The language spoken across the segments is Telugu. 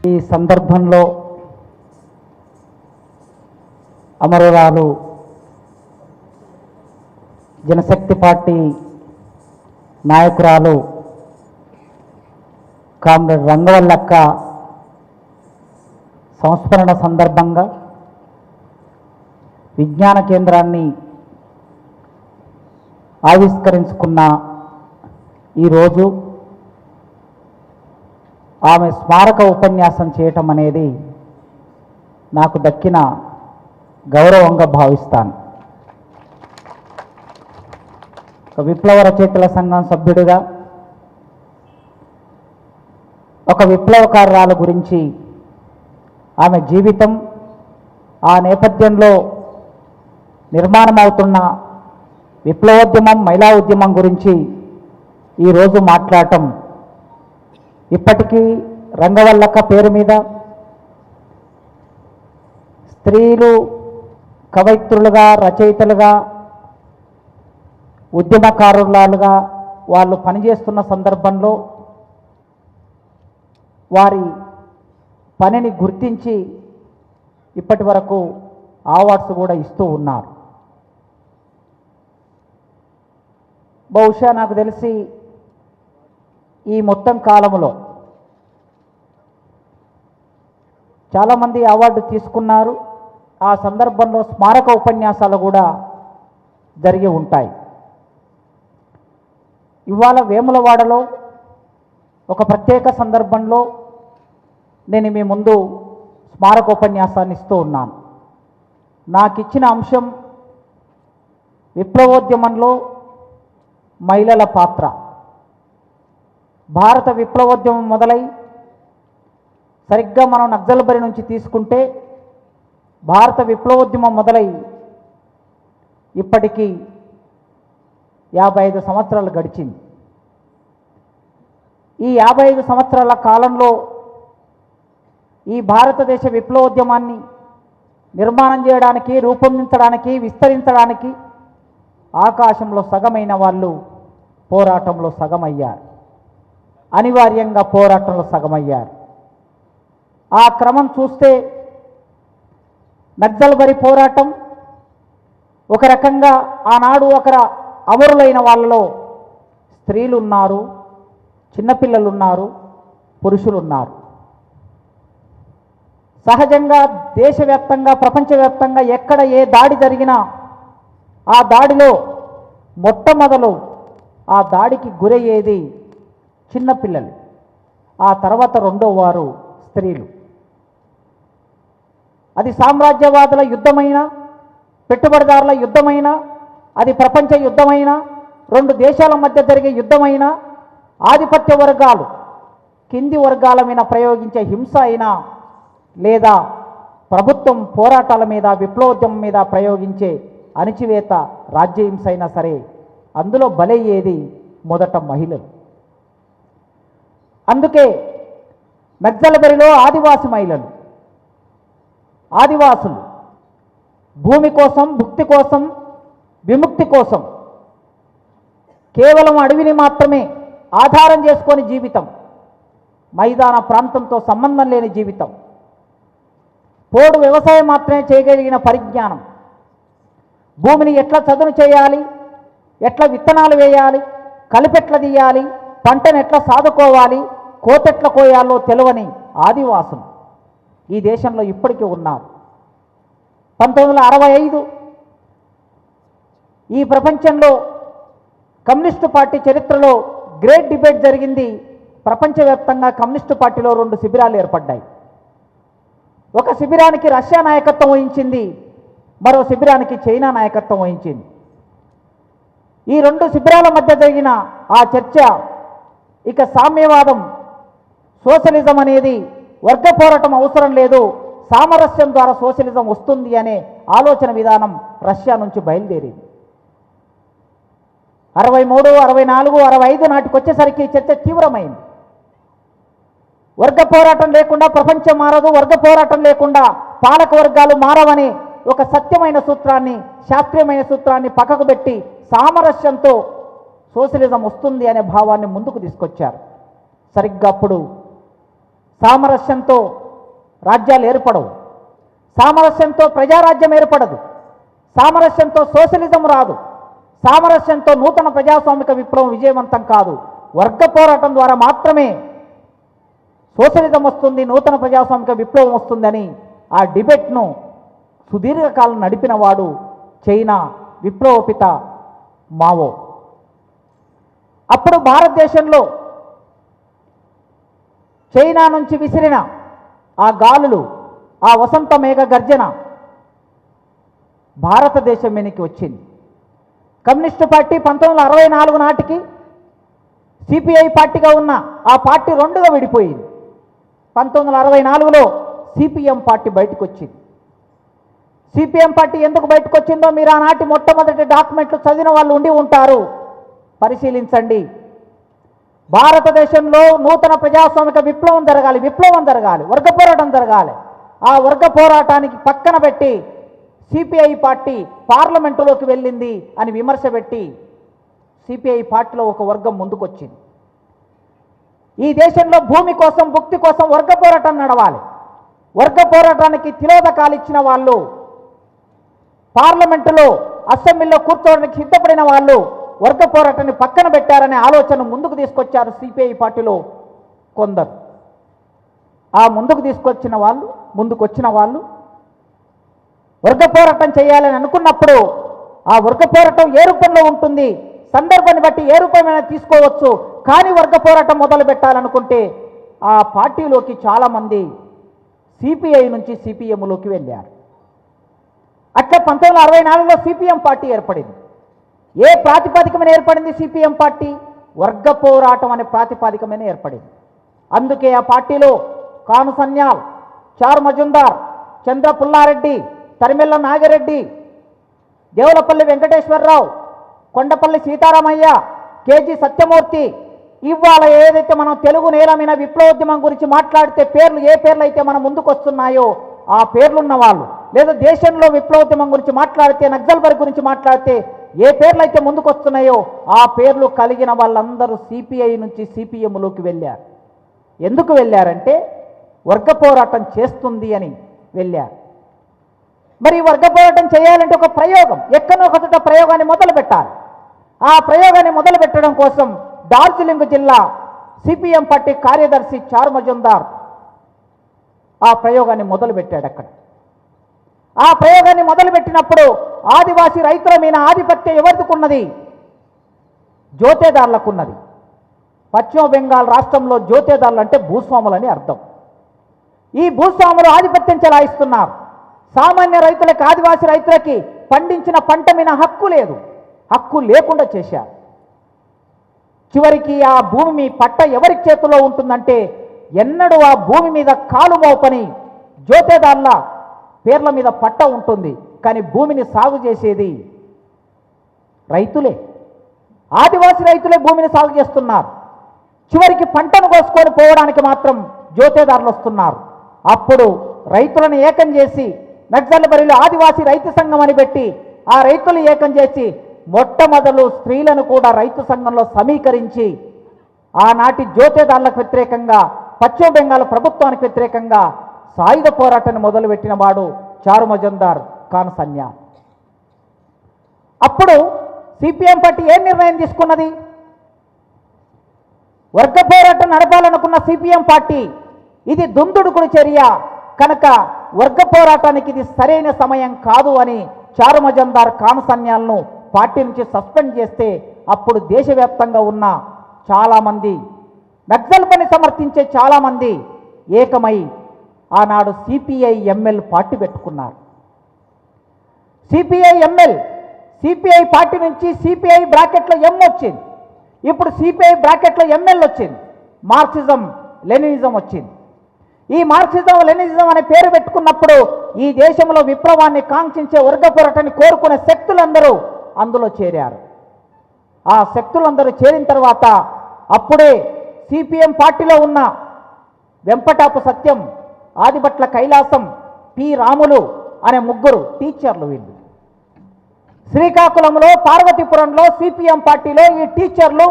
ఈ సందర్భంలో అమరురాలు జనశక్తి పార్టీ నాయకురాలు కామ్రేడ్ రంగవల్లక్క సంస్మరణ సందర్భంగా విజ్ఞాన కేంద్రాన్ని ఆవిష్కరించుకున్న ఈరోజు ఆమె స్మారక ఉపన్యాసం చేయటం అనేది నాకు దక్కిన గౌరవంగా భావిస్తాను. ఒక విప్లవ రచయితల సంఘం సభ్యుడిగా ఒక విప్లవకారురాల గురించి ఆమె జీవితం, ఆ నేపథ్యంలో నిర్మాణమవుతున్న విప్లవోద్యమం, మహిళా ఉద్యమం గురించి ఈరోజు మాట్లాడటం, ఇప్పటికీ రంగవల్లక్క పేరు మీద స్త్రీలు కవయిత్రులుగా, రచయితలుగా, ఉద్యమకారులుగా వాళ్ళు పనిచేస్తున్న సందర్భంలో వారి పనిని గుర్తించి ఇప్పటి వరకు అవార్డ్స్ కూడా ఇస్తూ ఉన్నారు. బహుశా నాకు తెలిసి ఈ మొత్తం కాలంలో చాలామంది అవార్డు తీసుకున్నారు. ఆ సందర్భంలో స్మారక ఉపన్యాసాలు కూడా జరిగి ఉంటాయి. ఇవాళ వేములవాడలో ఒక ప్రత్యేక సందర్భంలో నేను మీ ముందు స్మారక ఉపన్యాసాన్ని ఇస్తూ ఉన్నాను. నాకు ఇచ్చిన అంశం విప్లవోద్యమంలో మహిళల పాత్ర. భారత విప్లవోద్యమం మొదలై సరిగ్గా మనం నక్సల్బరి నుంచి తీసుకుంటే భారత విప్లవోద్యమం మొదలై ఇప్పటికీ 55 సంవత్సరాలు గడిచింది. ఈ 55 సంవత్సరాల కాలంలో ఈ భారతదేశ విప్లవోద్యమాన్ని నిర్మాణం చేయడానికి, రూపొందించడానికి, విస్తరించడానికి ఆకాశంలో సగమైన వాళ్ళు పోరాటంలో సగమయ్యారు. అనివార్యంగా పోరాటంలో సగమయ్యారు. ఆ క్రమం చూస్తే నక్సల్బరి పోరాటం ఒక రకంగా ఆనాడు అమరులైన వాళ్ళలో స్త్రీలు ఉన్నారు, చిన్నపిల్లలు ఉన్నారు, పురుషులు ఉన్నారు. సహజంగా దేశవ్యాప్తంగా, ప్రపంచవ్యాప్తంగా ఎక్కడ ఏ దాడి జరిగినా ఆ దాడిలో మొట్టమొదలు ఆ దాడికి గురయ్యేది చిన్నపిల్లలు, ఆ తర్వాత రెండో వారు స్త్రీలు. అది సామ్రాజ్యవాదుల యుద్ధమైనా, పెట్టుబడిదారుల యుద్ధమైనా, అది ప్రపంచ యుద్ధమైనా, రెండు దేశాల మధ్య జరిగే యుద్ధమైనా, ఆధిపత్య వర్గాలు కింది వర్గాల మీద ప్రయోగించే హింస అయినా, లేదా ప్రభుత్వం పోరాటాల మీద, విప్లవోద్యమం మీద ప్రయోగించే అణిచివేత రాజ్యహింస అయినా సరే అందులో బలయ్యేది మొదట మహిళలు. అందుకే నక్సల్బరిలో ఆదివాసి మహిళలు, ఆదివాసులు భూమి కోసం, భుక్తి కోసం, విముక్తి కోసం కేవలం అడవిని మాత్రమే ఆధారం చేసుకొని జీవితం, మైదాన ప్రాంతంతో సంబంధం లేని జీవితం, పోడు వ్యవసాయం మాత్రమే చేయగలిగిన పరిజ్ఞానం, భూమిని ఎట్లా చదును చేయాలి, ఎట్లా విత్తనాలు వేయాలి, కలిపెట్ల తీయాలి, పంటను ఎట్లా సాదుకోవాలి, కోతెట్ల కోయాలో తెలియని ఆదివాసులు ఈ దేశంలో ఇప్పటికీ ఉన్నారు. 1965 ఈ ప్రపంచంలో కమ్యూనిస్టు పార్టీ చరిత్రలో గ్రేట్ డిబేట్ జరిగింది. ప్రపంచవ్యాప్తంగా కమ్యూనిస్టు పార్టీలో 2 శిబిరాలు ఏర్పడ్డాయి. ఒక శిబిరానికి రష్యా నాయకత్వం వహించింది, మరో శిబిరానికి చైనా నాయకత్వం వహించింది. ఈ 2 శిబిరాల మధ్య జరిగిన ఆ చర్చ ఇక సామ్యవాదం, సోషలిజం అనేది వర్గ పోరాటం అవసరం లేదు, సామరస్యం ద్వారా సోషలిజం వస్తుంది అనే ఆలోచన విధానం రష్యా నుంచి బయలుదేరింది. 63, 64, 65 నాటికి వచ్చేసరికి చర్చ తీవ్రమైంది. వర్గ పోరాటం లేకుండా ప్రపంచం మారదు, వర్గ పోరాటం లేకుండా పాలక వర్గాలు మారవని ఒక సత్యమైన సూత్రాన్ని, శాస్త్రీయమైన సూత్రాన్ని పక్కకు పెట్టి సామరస్యంతో సోషలిజం వస్తుంది అనే భావాన్ని ముందుకు తీసుకొచ్చారు. సరిగ్గా అప్పుడు సామరస్యంతో రాజ్యాలు ఏర్పడవు, సామరస్యంతో ప్రజారాజ్యం ఏర్పడదు, సామరస్యంతో సోషలిజం రాదు, సామరస్యంతో నూతన ప్రజాస్వామిక విప్లవం విజయవంతం కాదు. వర్గ పోరాటం ద్వారా మాత్రమే సోషలిజం వస్తుంది, నూతన ప్రజాస్వామిక విప్లవం వస్తుందని ఆ డిబేట్ను సుదీర్ఘకాలం నడిపిన వాడు చైనా విప్లవపిత మావో. అప్పుడు భారతదేశంలో చైనా నుంచి విసిరిన ఆ గాలులు, ఆ వసంత మేఘ గర్జన భారతదేశం వెనక్కి వచ్చింది. కమ్యూనిస్టు పార్టీ 1964 నాటికి సిపిఐ పార్టీగా ఉన్న ఆ పార్టీ రెండుగా విడిపోయింది. 1964లో సిపిఎం పార్టీ బయటకు వచ్చింది. సిపిఎం పార్టీ ఎందుకు బయటకు వచ్చిందో మీరు ఆనాటి మొట్టమొదటి డాక్యుమెంట్లు చదివిన వాళ్ళు ఉండి ఉంటారు, పరిశీలించండి. భారతదేశంలో నూతన ప్రజాస్వామిక విప్లవం జరగాలి, వర్గ పోరాటం జరగాలి. ఆ వర్గ పోరాటానికి పక్కన పెట్టి సిపిఐ పార్టీ పార్లమెంటులోకి వెళ్ళింది అని విమర్శ పెట్టి సిపిఐ పార్టీలో ఒక వర్గం ముందుకొచ్చింది. ఈ దేశంలో భూమి కోసం, భుక్తి కోసం వర్గ పోరాటం నడవాలి. వర్గ పోరాటానికి తిలోదకాలు ఇచ్చిన వాళ్ళు, పార్లమెంటులో అసెంబ్లీలో కూర్చోవడానికి సిద్ధపడిన వాళ్ళు వర్గ పోరాటాన్ని పక్కన పెట్టారనే ఆలోచన ముందుకు తీసుకొచ్చారు సిపిఐ పార్టీలో కొందరు. ఆ ముందుకొచ్చిన వాళ్ళు వర్గ పోరాటం చేయాలని అనుకున్నప్పుడు ఆ వర్గ పోరాటం ఏ రూపంలో ఉంటుంది, సందర్భాన్ని బట్టి ఏ రూపమైనా తీసుకోవచ్చు. కానీ వర్గ పోరాటం మొదలు పెట్టాలనుకుంటే ఆ పార్టీలోకి చాలామంది సిపిఐ నుంచి సిపిఎంలోకి వెళ్ళారు. అట్లా 1964లో సిపిఎం పార్టీ ఏర్పడింది. ఏ ప్రాతిపదిక మీద ఏర్పడింది సిపిఎం పార్టీ? వర్గ పోరాటం అనే ప్రాతిపదిక మీద ఏర్పడింది. అందుకే ఆ పార్టీలో కాను సన్యాల్, చారు మజుందార్, చంద్ర పుల్లారెడ్డి, తరిమెల్ల నాగిరెడ్డి, దేవులపల్లి వెంకటేశ్వరరావు, కొండపల్లి సీతారామయ్య, కేజీ సత్యమూర్తి, ఇవాళ ఏదైతే మనం తెలుగు నేల మీద విప్లవోద్యమం గురించి మాట్లాడితే పేర్లు, ఏ పేర్లు అయితే మన ముందుకు వస్తున్నాయో ఆ పేర్లున్న వాళ్ళు, లేదా దేశంలో విప్లవోద్యమం గురించి మాట్లాడితే, నక్సల్బరీ గురించి మాట్లాడితే ఏ పేర్లు అయితే ముందుకు వస్తున్నాయో ఆ పేర్లు కలిగిన వాళ్ళందరూ సిపిఐ నుంచి సిపిఎంలోకి వెళ్ళారు. ఎందుకు వెళ్ళారంటే వర్గ పోరాటం చేస్తుంది అని వెళ్ళారు. మరి వర్గ పోరాటం చేయాలంటే ఒక ప్రయోగం, ఎక్కడో ఒకట ప్రయోగాన్ని మొదలు పెట్టాలి. ఆ ప్రయోగాన్ని మొదలు పెట్టడం కోసం డార్జిలింగ్ జిల్లా సిపిఎం పార్టీ కార్యదర్శి చారు మజుందార్ ఆ ప్రయోగాన్ని మొదలుపెట్టాడు. అక్కడ ఆ ప్రయోగాన్ని మొదలుపెట్టినప్పుడు ఆదివాసీ రైతుల మీద ఆధిపత్యం ఎవరికున్నది? జోతేదారులకున్నది. పశ్చిమ బెంగాల్ రాష్ట్రంలో జోతేదారులు అంటే భూస్వాములని అర్థం. ఈ భూస్వాములు ఆధిపత్యం చెలాయిస్తున్నారు. సామాన్య రైతులకి, ఆదివాసీ రైతులకి పండించిన పంట మీద హక్కు లేదు, హక్కు లేకుండా చేశారు. చివరికి ఆ భూమి పట్ట ఎవరి చేతిలో ఉంటుందంటే ఎన్నడూ ఆ భూమి మీద కాలు మోపని జోతేదారుల పేర్ల మీద పట్ట ఉంటుంది, కానీ భూమిని సాగు చేసేది రైతులే. ఆదివాసీ రైతులే భూమిని సాగు చేస్తున్నారు. చివరికి పంటను కోసుకొని పోవడానికి మాత్రం జోతేదారులు వస్తున్నారు. అప్పుడు రైతులను ఏకం చేసి నక్సల్బరీలో ఆదివాసీ రైతు సంఘం అని పెట్టి ఆ రైతులు ఏకం చేసి మొట్టమొదలు స్త్రీలను కూడా రైతు సంఘంలో సమీకరించి ఆనాటి జోతేదారులకు వ్యతిరేకంగా, పశ్చిమ బెంగాల్ ప్రభుత్వానికి వ్యతిరేకంగా సాయుధ పోరాటాన్ని మొదలుపెట్టిన వాడు చారు మజుందార్, కాను సన్యాల్. అప్పుడు సిపిఎం పార్టీ ఏం నిర్ణయం తీసుకున్నది? వర్గ పోరాటం నడపాలనుకున్న సిపిఎం పార్టీ ఇది దుందుడుకుడు చర్య కనుక వర్గ పోరాటానికి ఇది సరైన సమయం కాదు అని చారు మజుందార్, కాను సన్యాల్ను పార్టీ నుంచి సస్పెండ్ చేస్తే అప్పుడు దేశవ్యాప్తంగా ఉన్న చాలామంది నక్సల్బరీని సమర్థించే చాలామంది ఏకమై ఆనాడు సిపిఐ ఎంఎల్ పార్టీ పెట్టుకున్నారు. సిపిఐ ఎంఎల్, సిపిఐ పార్టీ నుంచి సిపిఐ బ్రాకెట్లో ఎం వచ్చింది. ఇప్పుడు సిపిఐ బ్రాకెట్లో ఎంఎల్ వచ్చింది. మార్క్సిజం లెనినిజం వచ్చింది. ఈ మార్క్సిజం లెనినిజం అనే పేరు పెట్టుకున్నప్పుడు ఈ దేశంలో విప్లవాన్ని కాంక్షించే వర్గ పోరాటాన్ని కోరుకునే శక్తులందరూ అందులో చేరారు. ఆ శక్తులందరూ చేరిన తర్వాత అప్పుడే సిపిఎం పార్టీలో ఉన్న వెంపటాపు సత్యం, ఆదిభట్ల కైలాసం, పి రాములు అనే ముగ్గురు టీచర్లు వీళ్ళు శ్రీకాకుళంలో, పార్వతీపురంలో సిపిఎం పార్టీలో ఈ టీచర్లు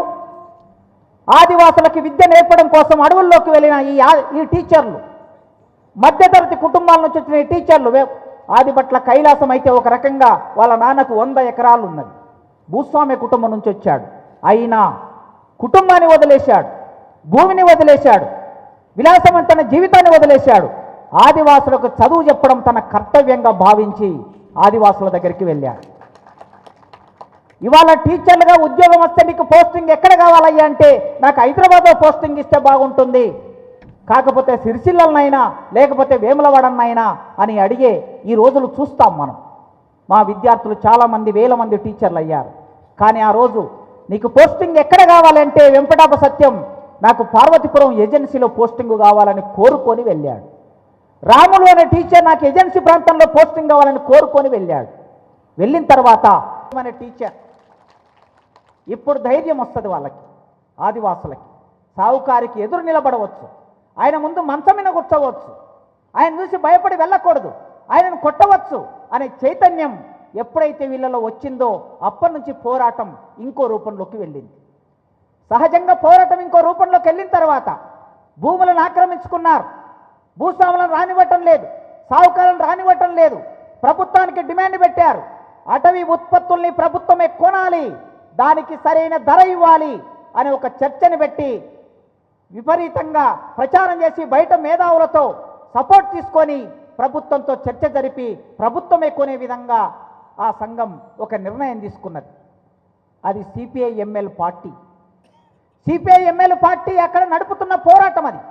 ఆదివాసులకి విద్య నేర్పడం కోసం అడవుల్లోకి వెళ్ళిన ఈ టీచర్లు, మధ్యతరగతి కుటుంబాల నుంచి వచ్చిన ఈ టీచర్లు, ఆదిపట్ల కైలాసం అయితే ఒక రకంగా వాళ్ళ నాన్నకు 100 ఎకరాలు ఉన్నది, భూస్వామ్య కుటుంబం నుంచి వచ్చాడు. అయినా కుటుంబాన్ని వదిలేశాడు, భూమిని వదిలేశాడు, విలాసవంతమైన జీవితాన్ని వదిలేశాడు. ఆదివాసులకు చదువు చెప్పడం తన కర్తవ్యంగా భావించి ఆదివాసుల దగ్గరికి వెళ్ళాడు. ఇవాళ టీచర్లుగా ఉద్యోగం వస్తే నీకు పోస్టింగ్ ఎక్కడ కావాలయ్యా అంటే, నాకు హైదరాబాద్లో పోస్టింగ్ ఇస్తే బాగుంటుంది, కాకపోతే సిరిసిల్లనైనా లేకపోతే వేములవాడనైనా అని అడిగే ఈ రోజులు చూస్తాం మనం. మా విద్యార్థులు చాలామంది, వేల మంది టీచర్లు అయ్యారు. కానీ ఆ రోజు నీకు పోస్టింగ్ ఎక్కడ కావాలంటే వెంపటాప సత్యం నాకు పార్వతీపురం ఏజెన్సీలో పోస్టింగ్ కావాలని కోరుకొని వెళ్ళాడు. రాములు అనే టీచర్ నాకు ఏజెన్సీ ప్రాంతంలో పోస్టింగ్ కావాలని కోరుకొని వెళ్ళాడు. వెళ్ళిన తర్వాత అనే టీచర్ ఇప్పుడు ధైర్యం వస్తుంది వాళ్ళకి, ఆదివాసులకి. సావుకారికి ఎదురు నిలబడవచ్చు, ఆయన ముందు మంచం మీద కూర్చోవచ్చు, ఆయన చూసి భయపడి వెళ్ళకూడదు, ఆయనను కొట్టవచ్చు అనే చైతన్యం ఎప్పుడైతే వీళ్ళలో వచ్చిందో అప్పటి నుంచి పోరాటం ఇంకో రూపంలోకి వెళ్ళింది. సహజంగా పోరాటం ఇంకో రూపంలోకి వెళ్ళిన తర్వాత భూములను ఆక్రమించుకున్నారు, భూస్వాములను రానివ్వటం లేదు, సావుకారులను రానివ్వటం లేదు, ప్రభుత్వానికి డిమాండ్ పెట్టారు. అటవీ ఉత్పత్తుల్ని ప్రభుత్వమే కొనాలి, దానికి సరైన ధర ఇవ్వాలి అనే ఒక చర్చను పెట్టి విపరీతంగా ప్రచారం చేసి బయట మేధావులతో సపోర్ట్ తీసుకొని ప్రభుత్వంతో చర్చ జరిపి ప్రభుత్వమే కొనే విధంగా ఆ సంఘం ఒక నిర్ణయం తీసుకున్నది. అది సిపిఐ-ఎంఎల్ పార్టీ. సిపిఐ-ఎంఎల్ పార్టీ అక్కడ నడుపుతున్న పోరాటం అది.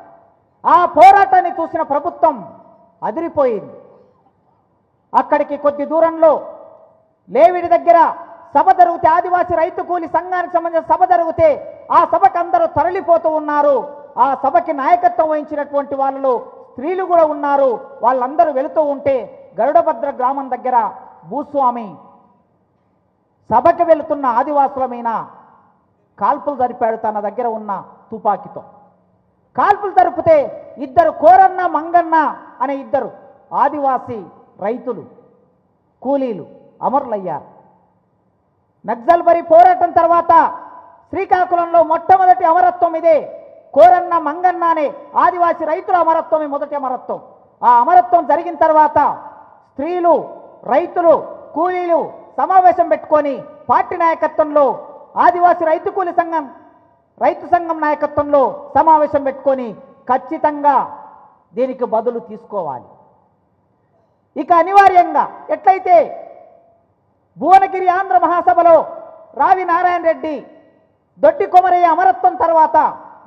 ఆ పోరాటాన్ని చూసిన ప్రభుత్వం అదిరిపోయింది. అక్కడికి కొద్ది దూరంలో లేవిడి దగ్గర సభ జరిగితే, ఆదివాసీ రైతు కూలి సంఘానికి సంబంధించిన సభ జరిగితే ఆ సభకు అందరూ తరలిపోతూ ఉన్నారు. ఆ సభకి నాయకత్వం వహించినటువంటి వాళ్ళలో స్త్రీలు కూడా ఉన్నారు. వాళ్ళందరూ వెళుతూ ఉంటే గరుడభద్ర గ్రామం దగ్గర భూస్వామి సభకి వెళుతున్న ఆదివాసుల మీద కాల్పులు జరిపాడు తన దగ్గర ఉన్న తుపాకీతో. కాల్పులు జరిపితే ఇద్దరు కోరన్న మంగన్న అనే ఇద్దరు ఆదివాసీ రైతులు కూలీలు అమరులయ్యారు. నక్సల్బరీ పోరాటం తర్వాత శ్రీకాకుళంలో మొట్టమొదటి అమరత్వం ఇదే. కోరన్న మంగన్న అనే ఆదివాసీ రైతుల అమరత్వమే మొదటి అమరత్వం. ఆ అమరత్వం జరిగిన తర్వాత స్త్రీలు, రైతులు, కూలీలు సమావేశం పెట్టుకొని పార్టీ నాయకత్వంలో ఆదివాసీ రైతు కూలి సంఘం, రైతు సంఘం నాయకత్వంలో సమావేశం పెట్టుకొని ఖచ్చితంగా దీనికి బదులు తీసుకోవాలి. ఇక అనివార్యంగా ఎట్లయితే భువనగిరి ఆంధ్ర మహాసభలో రావి నారాయణ రెడ్డి, దొడ్డి కొమరయ్య అమరత్వం తర్వాత,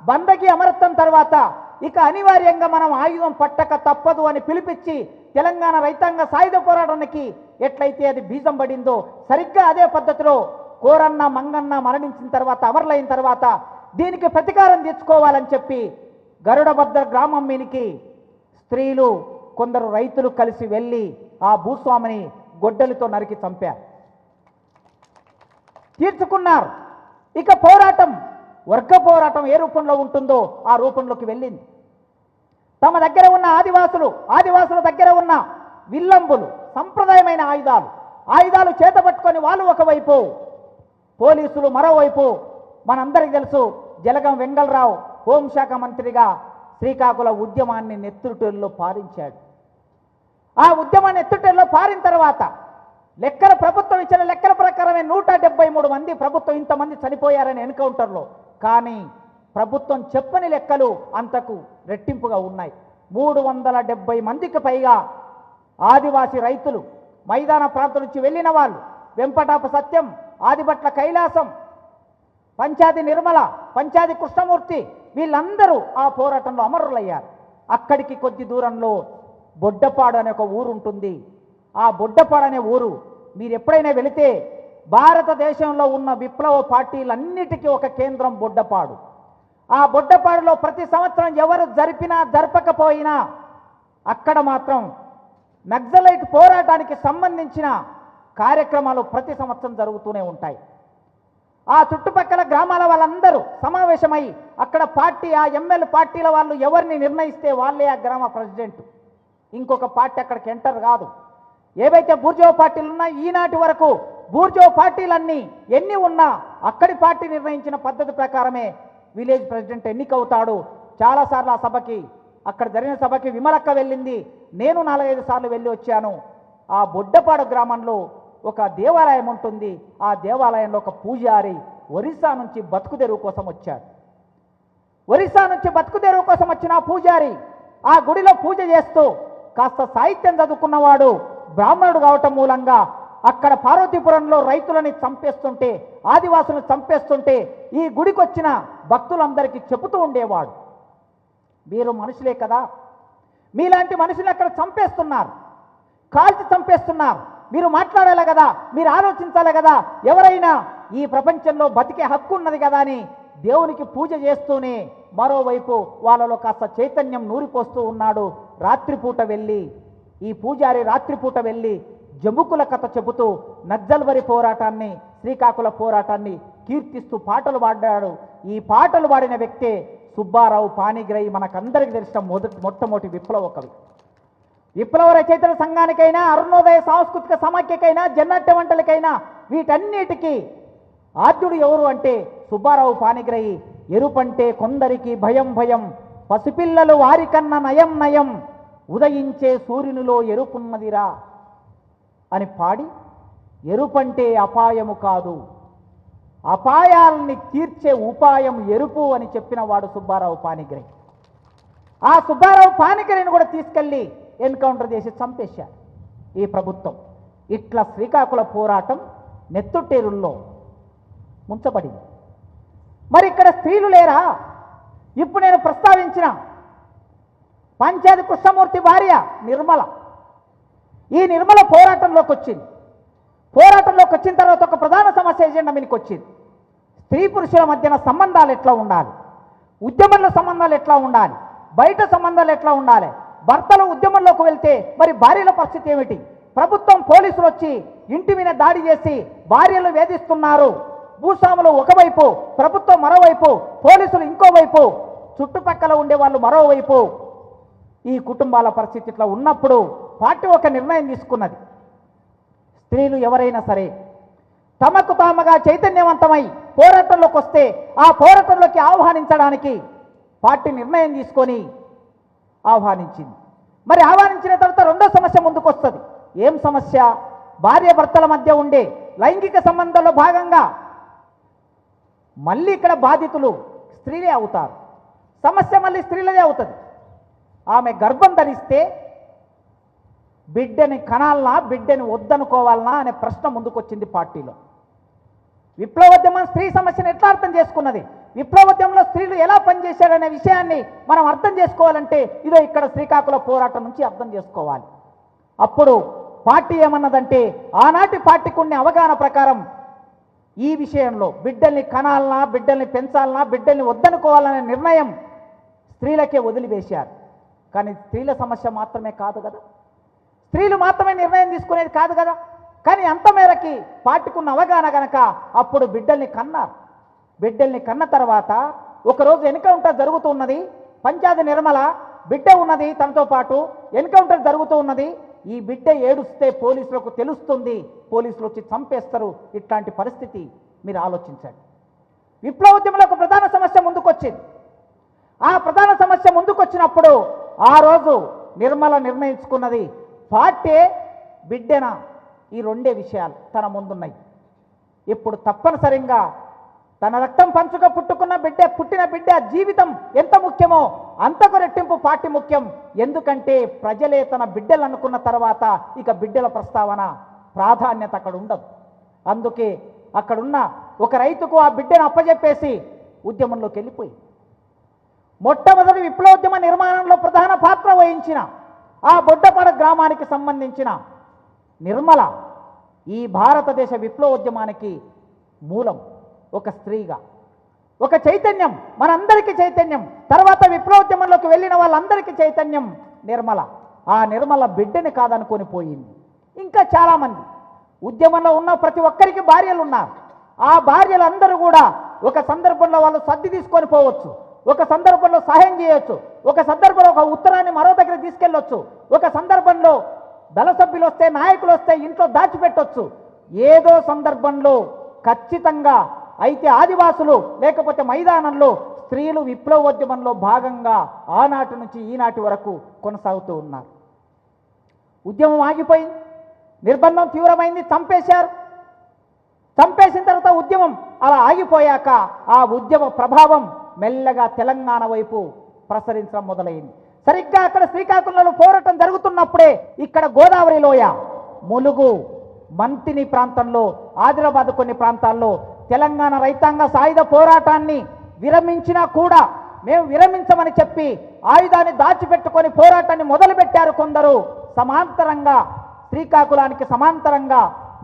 బందగి అమరత్వం తర్వాత ఇక అనివార్యంగా మనం ఆయుధం పట్టక తప్పదు అని పిలిపించి తెలంగాణ రైతాంగ సాయుధ పోరాటానికి ఎట్లయితే అది బీజం పడిందో సరిగ్గా అదే పద్ధతిలో కోరన్న మంగన్న మరణించిన తర్వాత, అమరులైన తర్వాత దీనికి ప్రతీకారం తీర్చుకోవాలని చెప్పి గరుడభద్ర గ్రామం మీనికి స్త్రీలు, కొందరు రైతులు కలిసి వెళ్ళి ఆ భూస్వామిని గొడ్డలితో నరికి చంపారు, తీర్చుకున్నారు. ఇక పోరాటం, వర్గ పోరాటం ఏ రూపంలో ఉంటుందో ఆ రూపంలోకి వెళ్ళింది. తమ దగ్గర ఉన్న ఆదివాసుల దగ్గర ఉన్న విల్లంబులు, సంప్రదాయమైన ఆయుధాలు చేతపట్టుకొని వాళ్ళు ఒకవైపు, పోలీసులు మరోవైపు. మనందరికీ తెలుసు జలగం వెంగళరావు హోంశాఖ మంత్రిగా శ్రీకాకుళం ఉద్యమాన్ని నెత్తుటెల్లో పారించాడు. ఆ ఉద్యమాన్ని నెత్తుటెల్లో పారిన తర్వాత లెక్కల ప్రభుత్వం ఇచ్చిన లెక్కల ప్రకారమే 173 మంది ప్రభుత్వం ఇంతమంది చనిపోయారని ఎన్కౌంటర్లో. కానీ ప్రభుత్వం చెప్పని లెక్కలు అంతకు రెట్టింపుగా ఉన్నాయి. 370 మందికి పైగా ఆదివాసీ రైతులు, మైదాన ప్రాంతం నుంచి వెళ్ళిన వాళ్ళు, వెంపటాప సత్యం, ఆదిపట్ల కైలాసం, పంచాది నిర్మల, పంచాది కృష్ణమూర్తి వీళ్ళందరూ ఆ పోరాటంలో అమరులయ్యారు. అక్కడికి కొద్ది దూరంలో బొడ్డపాడు అనే ఒక ఊరు ఉంటుంది. ఆ బొడ్డపాడు అనే ఊరు మీరు ఎప్పుడైనా వెళితే భారతదేశంలో ఉన్న విప్లవ పార్టీలన్నిటికీ ఒక కేంద్రం బొడ్డపాడు. ఆ బొడ్డపాడులో ప్రతి సంవత్సరం ఎవరు జరిపినా జరపకపోయినా అక్కడ మాత్రం నక్సలైట్ పోరాటానికి సంబంధించిన కార్యక్రమాలు ప్రతి సంవత్సరం జరుగుతూనే ఉంటాయి. ఆ చుట్టుపక్కల గ్రామాల వాళ్ళందరూ సమావేశమై అక్కడ పార్టీ, ఆ ఎమ్మెల్యే పార్టీల వాళ్ళు ఎవరిని నిర్ణయిస్తే వాళ్ళే ఆ గ్రామ ప్రెసిడెంట్. ఇంకొక పార్టీ అక్కడికి ఎంటర్ కాదు. ఏవైతే బూర్జో పార్టీలు ఉన్నాయో ఈనాటి వరకు బూర్జో పార్టీలన్నీ ఎన్ని ఉన్నా అక్కడి పార్టీ నిర్ణయించిన పద్ధతి ప్రకారమే విలేజ్ ప్రెసిడెంట్ ఎన్నికవుతాడు. చాలాసార్లు ఆ సభకి, అక్కడ జరిగిన సభకి విమలక్క వెళ్ళింది, నేను 4-5 సార్లు వెళ్ళి వచ్చాను. ఆ బొడ్డపాడు గ్రామంలో ఒక దేవాలయం ఉంటుంది. ఆ దేవాలయంలో ఒక పూజారి ఒరిస్సా నుంచి బతుకుదెరువు కోసం వచ్చాడు. ఒరిస్సా నుంచి బతుకుదెరువు కోసం వచ్చిన ఆ పూజారి ఆ గుడిలో పూజ చేస్తూ కాస్త సాహిత్యం చదువుకున్నవాడు, బ్రాహ్మణుడు కావటం మూలంగా అక్కడ పార్వతీపురంలో రైతులని చంపేస్తుంటే, ఆదివాసులను చంపేస్తుంటే ఈ గుడికి వచ్చిన భక్తులందరికీ చెబుతూ ఉండేవాడు, మీరు మనుషులే కదా, మీలాంటి మనుషులు అక్కడ చంపేస్తున్నారు, కాల్చి చంపేస్తున్నారు, మీరు మాట్లాడాలి కదా, మీరు ఆలోచించాలి కదా, ఎవరైనా ఈ ప్రపంచంలో బతికే హక్కు ఉన్నది కదా అని దేవునికి పూజ చేస్తూనే మరోవైపు వాళ్ళలో కాస్త చైతన్యం నూరిపోస్తూ ఉన్నాడు. రాత్రిపూట వెళ్ళి ఈ పూజారి రాత్రిపూట వెళ్ళి జముకుల కథ చెబుతూ నక్సల్బరి పోరాటాన్ని, శ్రీకాకుళ పోరాటాన్ని కీర్తిస్తూ పాటలు పాడాడు. ఈ పాటలు పాడిన వ్యక్తే సుబ్బారావు పాణిగ్రాహి, మనకందరికీ తెలిసిన మొట్టమొదటి విప్లవ కవి. విప్లవ రచయితల సంఘానికైనా, అరుణోదయ సాంస్కృతిక సమాఖ్యకైనా, జన్నట్ట వంటలకైనా వీటన్నిటికీ ఆద్యుడు ఎవరు అంటే సుబ్బారావు పాణిగ్రాహి. ఎరుపంటే కొందరికి భయం భయం, పసిపిల్లలు వారికన్నా నయం నయం, ఉదయించే సూర్యునిలో ఎరుపున్నదిరా అని పాడి, ఎరుపంటే అపాయము కాదు, అపాయాల్ని తీర్చే ఉపాయం ఎరుపు అని చెప్పిన వాడు సుబ్బారావు పాణిగ్రాహి. ఆ సుబ్బారావు పాణిగ్రాహిని కూడా తీసుకెళ్ళి ఎన్కౌంటర్ చేసి చంపేశారు ఈ ప్రభుత్వం. ఇట్లా శ్రీకాకుళ పోరాటం నెత్తుటేరుల్లో ముంచబడింది. మరి ఇక్కడ స్త్రీలు లేరా? ఇప్పుడు నేను ప్రస్తావించిన పంచాయతీ కృష్ణమూర్తి భార్య నిర్మల, ఈ నిర్మల పోరాటంలోకి వచ్చింది. పోరాటంలోకి వచ్చిన తర్వాత ఒక ప్రధాన సమస్య ఎజెండా మీదకి వచ్చింది. స్త్రీ పురుషుల మధ్యన సంబంధాలు ఎట్లా ఉండాలి, ఉద్యమంలో సంబంధాలు ఎట్లా ఉండాలి, బయట సంబంధాలు ఎట్లా ఉండాలి, భర్తలు ఉద్యమంలోకి వెళ్తే మరి భార్యల పరిస్థితి ఏమిటి, ప్రభుత్వం పోలీసులు వచ్చి ఇంటి మీద దాడి చేసి భార్యలు వేధిస్తున్నారు, భూస్వాములు ఒకవైపు, ప్రభుత్వం మరోవైపు, పోలీసులు ఇంకోవైపు, చుట్టుపక్కల ఉండే వాళ్ళు మరోవైపు, ఈ కుటుంబాల పరిస్థితి ఇట్లా ఉన్నప్పుడు పార్టీ ఒక నిర్ణయం తీసుకున్నది. స్త్రీలు ఎవరైనా సరే తమకు తాముగా చైతన్యవంతమై పోరాటంలోకి వస్తే ఆ పోరాటంలోకి ఆహ్వానించడానికి పార్టీ నిర్ణయం తీసుకొని ఆహ్వానించింది. మరి ఆహ్వానించిన తర్వాత రెండో సమస్య ముందుకు వస్తుంది. ఏం సమస్య? భార్య భర్తల మధ్య ఉండే లైంగిక సంబంధంలో భాగంగా మళ్ళీ ఇక్కడ బాధితులు స్త్రీలే అవుతారు. సమస్య మళ్ళీ స్త్రీలదే అవుతుంది. ఆమె గర్భం ధరిస్తే బిడ్డని కనాలనా, బిడ్డని వద్దనుకోవాలనా అనే ప్రశ్న ముందుకొచ్చింది పార్టీలో. విప్లవోద్యమం స్త్రీ సమస్యను ఎట్లా అర్థం చేసుకున్నది, విప్లవోద్యమంలో స్త్రీలు ఎలా పనిచేశారనే విషయాన్ని మనం అర్థం చేసుకోవాలంటే ఇదో ఇక్కడ శ్రీకాకుళ పోరాటం నుంచి అర్థం చేసుకోవాలి. అప్పుడు పార్టీ ఏమన్నదంటే, ఆనాటి పార్టీకి ఉన్న అవగాహన ప్రకారం ఈ విషయంలో బిడ్డల్ని కనాలనా, బిడ్డల్ని పెంచాలనా, బిడ్డల్ని వద్దనుకోవాలనే నిర్ణయం స్త్రీలకే వదిలివేశారు. కానీ స్త్రీల సమస్య మాత్రమే కాదు కదా, స్త్రీలు మాత్రమే నిర్ణయం తీసుకునేది కాదు కదా. కానీ అంత మేరకి పార్టీకున్న అవగాహన కనుక అప్పుడు బిడ్డల్ని కన్నారు. బిడ్డల్ని కన్న తర్వాత ఒకరోజు ఎన్కౌంటర్ జరుగుతున్నది. పంచాయతీ నిర్మల బిడ్డ ఉన్నది, తనతో పాటు ఎన్కౌంటర్ జరుగుతూ ఉన్నది. ఈ బిడ్డ ఏడుస్తే పోలీసులకు తెలుస్తుంది, పోలీసులు వచ్చి చంపేస్తారు. ఇట్లాంటి పరిస్థితి మీరు ఆలోచించండి. విప్లవోద్యమంలో ఒక ప్రధాన సమస్య ముందుకొచ్చింది. ఆ ప్రధాన సమస్య ముందుకొచ్చినప్పుడు ఆ రోజు నిర్మల నిర్ణయించుకున్నది, పార్టీ బిడ్డన ఈ రెండే విషయాలు తన ముందున్నాయి. ఇప్పుడు తప్పనిసరిగా తన రక్తం పంచుగా పుట్టిన బిడ్డ జీవితం ఎంత ముఖ్యమో అంతకు రెట్టింపు పార్టీ ముఖ్యం. ఎందుకంటే ప్రజలే తన బిడ్డలు అనుకున్న తర్వాత ఇక బిడ్డల ప్రస్తావన ప్రాధాన్యత అక్కడ ఉండదు. అందుకే అక్కడున్న ఒక రైతుకు ఆ బిడ్డను అప్పజెప్పేసి ఉద్యమంలోకి వెళ్ళిపోయి మొట్టమొదటి విప్లవోద్యమ నిర్మాణంలో ప్రధాన పాత్ర వహించిన ఆ బొడ్డపాడ గ్రామానికి సంబంధించిన నిర్మల ఈ భారతదేశ విప్లవోద్యమానికి మూలం. ఒక స్త్రీగా ఒక చైతన్యం, మనందరికీ చైతన్యం. తర్వాత విప్లవోద్యమంలోకి వెళ్ళిన వాళ్ళందరికీ చైతన్యం నిర్మల. ఆ నిర్మల బిడ్డని కాదనుకొని పోయింది. ఇంకా చాలామంది ఉద్యమంలో ఉన్న ప్రతి ఒక్కరికి భార్యలు ఉన్నారు. ఆ భార్యలందరూ కూడా ఒక సందర్భంలో వాళ్ళు సర్ది తీసుకొని పోవచ్చు, ఒక సందర్భంలో సహాయం చేయొచ్చు, ఒక సందర్భంలో ఒక ఉత్తరాన్ని మరో దగ్గర తీసుకెళ్ళొచ్చు, ఒక సందర్భంలో దళ సభ్యులు వస్తే, నాయకులు వస్తే ఇంట్లో దాచిపెట్టొచ్చు. ఏదో సందర్భంలో ఖచ్చితంగా అయితే ఆదివాసులు లేకపోతే మైదానంలో స్త్రీలు విప్లవోద్యమంలో భాగంగా ఆనాటి నుంచి ఈనాటి వరకు కొనసాగుతూ ఉన్నారు. ఉద్యమం ఆగిపోయింది, నిర్బంధం తీవ్రమైంది, చంపేశారు. చంపేసిన తర్వాత ఉద్యమం అలా ఆగిపోయాక ఆ ఉద్యమ ప్రభావం మెల్లగా తెలంగాణ వైపు ప్రసరించడం మొదలైంది. సరిగ్గా అక్కడ శ్రీకాకుళంలో పోరాటం జరుగుతున్నప్పుడే ఇక్కడ గోదావరి లోయ, ములుగు, మంతిని ప్రాంతంలో, ఆదిలాబాద్ కొన్ని ప్రాంతాల్లో తెలంగాణ రైతాంగ సాయుధ పోరాటాన్ని విరమించినా కూడా మేము విరమించమని చెప్పి ఆయుధాన్ని దాచిపెట్టుకొని పోరాటాన్ని మొదలుపెట్టారు కొందరు. సమాంతరంగా శ్రీకాకుళానికి సమాంతరంగా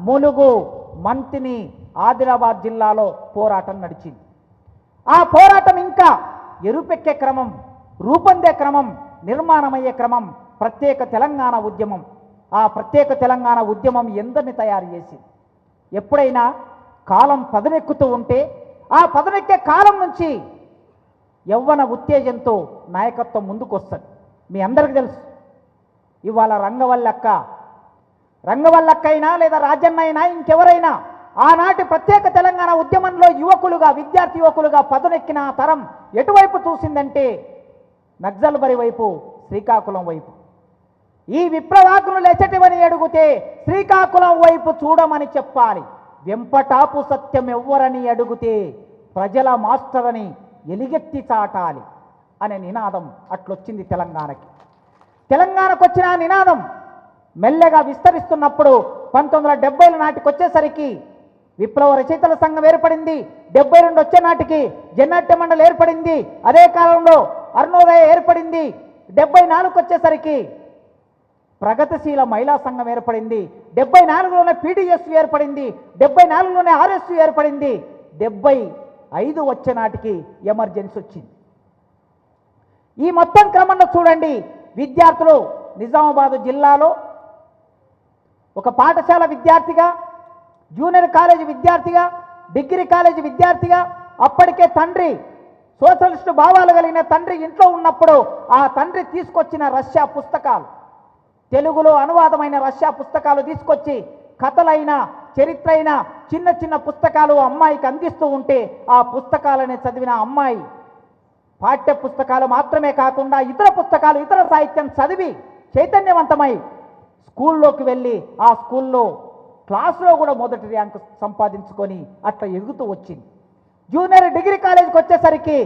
ములుగు, మంతిని, ఆదిలాబాద్ జిల్లాలో పోరాటం నడిచింది. ఆ పోరాటం ఇంకా ఎరుపెక్కే క్రమం, రూపొందే క్రమం, నిర్మాణమయ్యే క్రమం ప్రత్యేక తెలంగాణ ఉద్యమం. ఆ ప్రత్యేక తెలంగాణ ఉద్యమం ఎందరిని తయారు చేసింది? ఎప్పుడైనా కాలం పదునెక్కుతూ ఉంటే ఆ పదునెక్కే కాలం నుంచి యవ్వన ఉత్తేజంతో నాయకత్వం ముందుకు వస్తుంది. మీ అందరికీ తెలుసు, ఇవాళ రంగవల్లక్క అయినా లేదా రాజన్న అయినా ఇంకెవరైనా ఆనాటి ప్రత్యేక తెలంగాణ ఉద్యమంలో యువకులుగా, విద్యార్థి యువకులుగా పదునెక్కిన ఆ తరం ఎటువైపు చూసిందంటే నక్సల్బరి వైపు, శ్రీకాకుళం వైపు. ఈ విప్లవాకులు లెచ్చటివని అడిగితే శ్రీకాకుళం వైపు చూడమని చెప్పాలి. వెంపటాపు సత్యం ఎవ్వరని అడిగితే ప్రజల మాస్టర్ అని ఎలిగెత్తి చాటాలి అనే నినాదం అట్లొచ్చింది తెలంగాణకి. తెలంగాణకు వచ్చిన ఆ నినాదం మెల్లగా విస్తరిస్తున్నప్పుడు 1970ల నాటికి వచ్చేసరికి విప్లవ రచయితల సంఘం ఏర్పడింది. 72 వచ్చే నాటికి జన్నాట్య మండలి ఏర్పడింది. అదే కాలంలో అరుణోదయ ఏర్పడింది. 74కు వచ్చేసరికి ప్రగతిశీల మహిళా సంఘం ఏర్పడింది. 74లోనే పీడీఎస్ ఏర్పడింది. 74లోనే ఆర్ఎస్యు ఏర్పడింది. 75 వచ్చే నాటికి ఎమర్జెన్సీ వచ్చింది. ఈ మొత్తం క్రమంలో చూడండి, విద్యార్థులు నిజామాబాద్ జిల్లాలో ఒక పాఠశాల విద్యార్థిగా, జూనియర్ కాలేజీ విద్యార్థిగా, డిగ్రీ కాలేజీ విద్యార్థిగా, అప్పటికే తండ్రి సోషలిస్టు భావాలు కలిగిన తండ్రి ఇంట్లో ఉన్నప్పుడు ఆ తండ్రి తీసుకొచ్చిన రష్యా పుస్తకాలు, తెలుగులో అనువాదమైన రష్యా పుస్తకాలు తీసుకొచ్చి కథలైన, చరిత్ర అయిన చిన్న చిన్న పుస్తకాలు అమ్మాయికి అందిస్తూ ఉంటే ఆ పుస్తకాలని చదివిన అమ్మాయి పాఠ్య పుస్తకాలు మాత్రమే కాకుండా ఇతర పుస్తకాలు, ఇతర సాహిత్యం చదివి చైతన్యవంతమై స్కూల్లోకి వెళ్ళి ఆ స్కూల్లో క్లాసులో కూడా మొదటి ర్యాంకు సంపాదించుకొని అట్లా ఎదుగుతూ వచ్చింది. జూనియర్ డిగ్రీ కాలేజీకి వచ్చేసరికి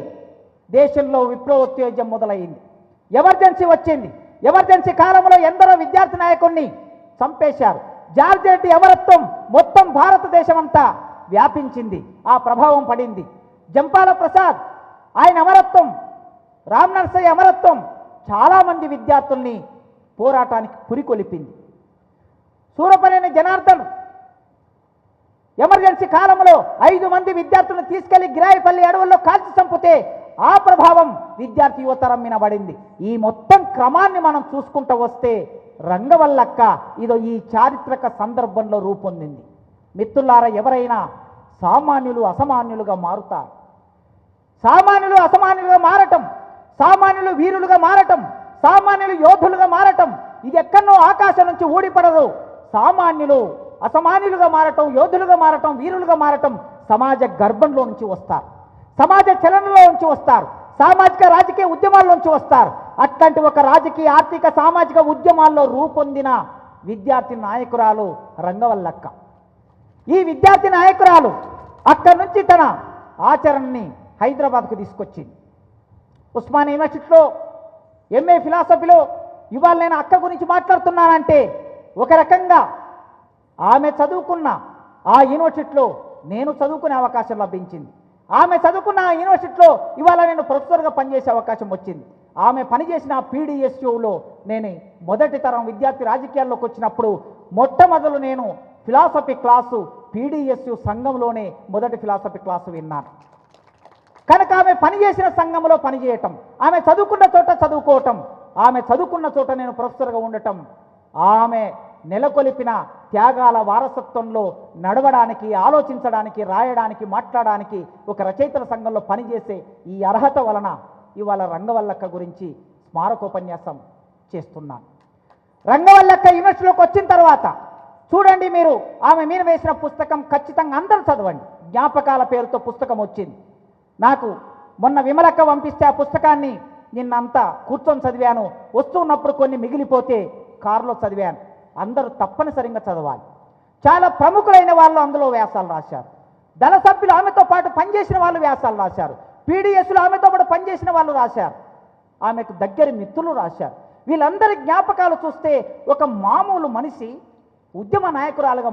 దేశంలో విప్లవోత్తేజం మొదలైంది. ఎమర్జెన్సీ వచ్చింది. ఎమర్జెన్సీ కాలంలో ఎందరో విద్యార్థి నాయకుడిని చంపేశారు. జార్జ్ రెడ్డి అమరత్వం మొత్తం భారతదేశం అంతా వ్యాపించింది, ఆ ప్రభావం పడింది. జంపాల ప్రసాద్ ఆయన అమరత్వం, రామ్ నర్సయ్య అమరత్వం చాలామంది విద్యార్థుల్ని పోరాటానికి పురికొలిపింది. సూరపనేని జనార్దన్ ఎమర్జెన్సీ కాలంలో 5 మంది విద్యార్థులను తీసుకెళ్లి గిరాయిపల్లి అడవుల్లో కాల్చి చంపితే ఆ ప్రభావం విద్యార్థి యువతరం మీద పడింది. ఈ మొత్తం క్రమాన్ని మనం చూసుకుంటూ వస్తే రంగవల్లక్క ఇదో ఈ చారిత్రక సందర్భంలో రూపొందింది. మిత్రులారా, ఎవరైనా సామాన్యులు అసామాన్యులుగా మారుతారు. సామాన్యులు అసామాన్యులుగా మారటం, సామాన్యులు వీరులుగా మారటం, సామాన్యులు యోధులుగా మారటం ఇది ఎక్కడో ఆకాశం నుంచి ఊడిపడదు. సామాన్యులు అసామాన్యులుగా మారటం, యోధులుగా మారటం, వీరులుగా మారటం సమాజ గర్భంలో నుంచి వస్తారు, సమాజ చలనంలో నుంచి వస్తారు, సామాజిక రాజకీయ ఉద్యమాల్లో నుంచి వస్తారు. అట్లాంటి ఒక రాజకీయ, ఆర్థిక, సామాజిక ఉద్యమాల్లో రూపొందిన విద్యార్థి నాయకురాలు రంగవల్లక్క. ఈ విద్యార్థి నాయకురాలు అక్కడి నుంచి తన ఆచరణని హైదరాబాద్కు తీసుకొచ్చింది. ఉస్మానియా యూనివర్సిటీలో ఎంఏ ఫిలాసఫీలో ఇవాళ నేను అక్క గురించి మాట్లాడుతున్నానంటే ఒక రకంగా ఆమె చదువుకున్న ఆ యూనివర్సిటీలో నేను చదువుకునే అవకాశం లభించింది. ఆమె చదువుకున్న ఆ యూనివర్సిటీలో ఇవాళ నేను ప్రొఫెసర్గా పనిచేసే అవకాశం వచ్చింది. ఆమె పనిచేసిన పీడీఎస్యూలో నేను మొదటి తరం విద్యార్థి రాజకీయాల్లోకి వచ్చినప్పుడు మొట్టమొదలు నేను ఫిలాసఫీ క్లాసు పీడీఎస్యూ సంఘంలోనే మొదటి ఫిలాసఫీ క్లాసు విన్నాను. కనుక ఆమె పనిచేసిన సంఘంలో పనిచేయటం, ఆమె చదువుకున్న చోట చదువుకోవటం, ఆమె చదువుకున్న చోట నేను ప్రొఫెసర్గా ఉండటం, ఆమె నెలకొల్పిన త్యాగాల వారసత్వంలో నడవడానికి, ఆలోచించడానికి, రాయడానికి, మాట్లాడడానికి ఒక రచయితల సంఘంలో పనిచేసే ఈ అర్హత వలన ఇవాళ రంగవల్లక్క గురించి స్మారకోపన్యాసం చేస్తున్నాను. రంగవల్లక్క యూనివర్సిటీలోకి వచ్చిన తర్వాత చూడండి, మీరు ఆమె మీద వేసిన పుస్తకం ఖచ్చితంగా అందరూ చదవండి. జ్ఞాపకాల పేరుతో పుస్తకం వచ్చింది. నాకు మొన్న విమలక్క పంపిస్తే ఆ పుస్తకాన్ని నిన్నంతా కూర్చొని చదివాను, వస్తున్నప్పుడు కొన్ని మిగిలిపోతే కారులో చదివాను. అందరూ తప్పనిసరిగా చదవాలి. చాలా ప్రముఖులైన వాళ్ళు అందులో వ్యాసాలు రాశారు. దళ సభ్యులు ఆమెతో పాటు పనిచేసిన వాళ్ళు వ్యాసాలు రాశారు. పీడిఎస్లు ఆమెతో పాటు పనిచేసిన వాళ్ళు రాశారు. ఆమెకు దగ్గరి మిత్రులు రాశారు. వీళ్ళందరి జ్ఞాపకాలు చూస్తే ఒక మామూలు మనిషి ఉద్యమ నాయకురాలుగా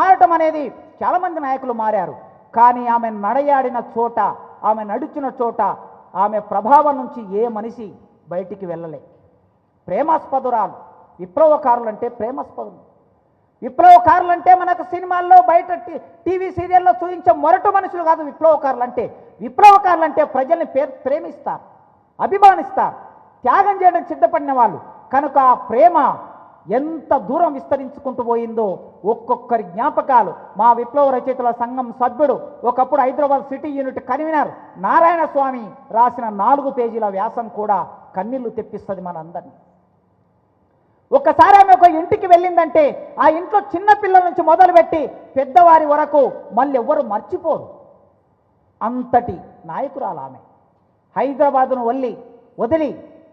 మారటం అనేది చాలామంది నాయకులు మారారు. కానీ ఆమె నడయాడిన చోట, ఆమె నడుచిన చోట, ఆమె ప్రభావం నుంచి ఏ మనిషి బయటికి వెళ్ళలే. ప్రేమాస్పదురాలు. విప్లవకారులు అంటే ప్రేమాస్పదులు. విప్లవకారులు అంటే మనకు సినిమాల్లో బయట టీవీ సీరియల్లో చూపించే మొరటు మనుషులు కాదు విప్లవకారులు అంటే. విప్లవకారులు అంటే ప్రజల్ని ప్రేమిస్తారు, అభిమానిస్తారు, త్యాగం చేయడానికి సిద్ధపడిన వాళ్ళు. కనుక ఆ ప్రేమ ఎంత దూరం విస్తరించుకుంటూ పోయిందో ఒక్కొక్కరి జ్ఞాపకాలు. మా విప్లవ రచయితల సంఘం సభ్యుడు, ఒకప్పుడు Hyderabad city unit convener Narayana Swamy రాసిన 4 పేజీల వ్యాసం కూడా కన్నీళ్లు తెప్పిస్తుంది మనందరినీ. ఒక్కసారి ఆమె ఒక ఇంటికి వెళ్ళిందంటే ఆ ఇంట్లో చిన్న పిల్లల నుంచి మొదలుపెట్టి పెద్దవారి వరకు మళ్ళీ ఎవ్వరు మర్చిపోరు. అంతటి నాయకురాలు ఆమె. హైదరాబాదును వదిలి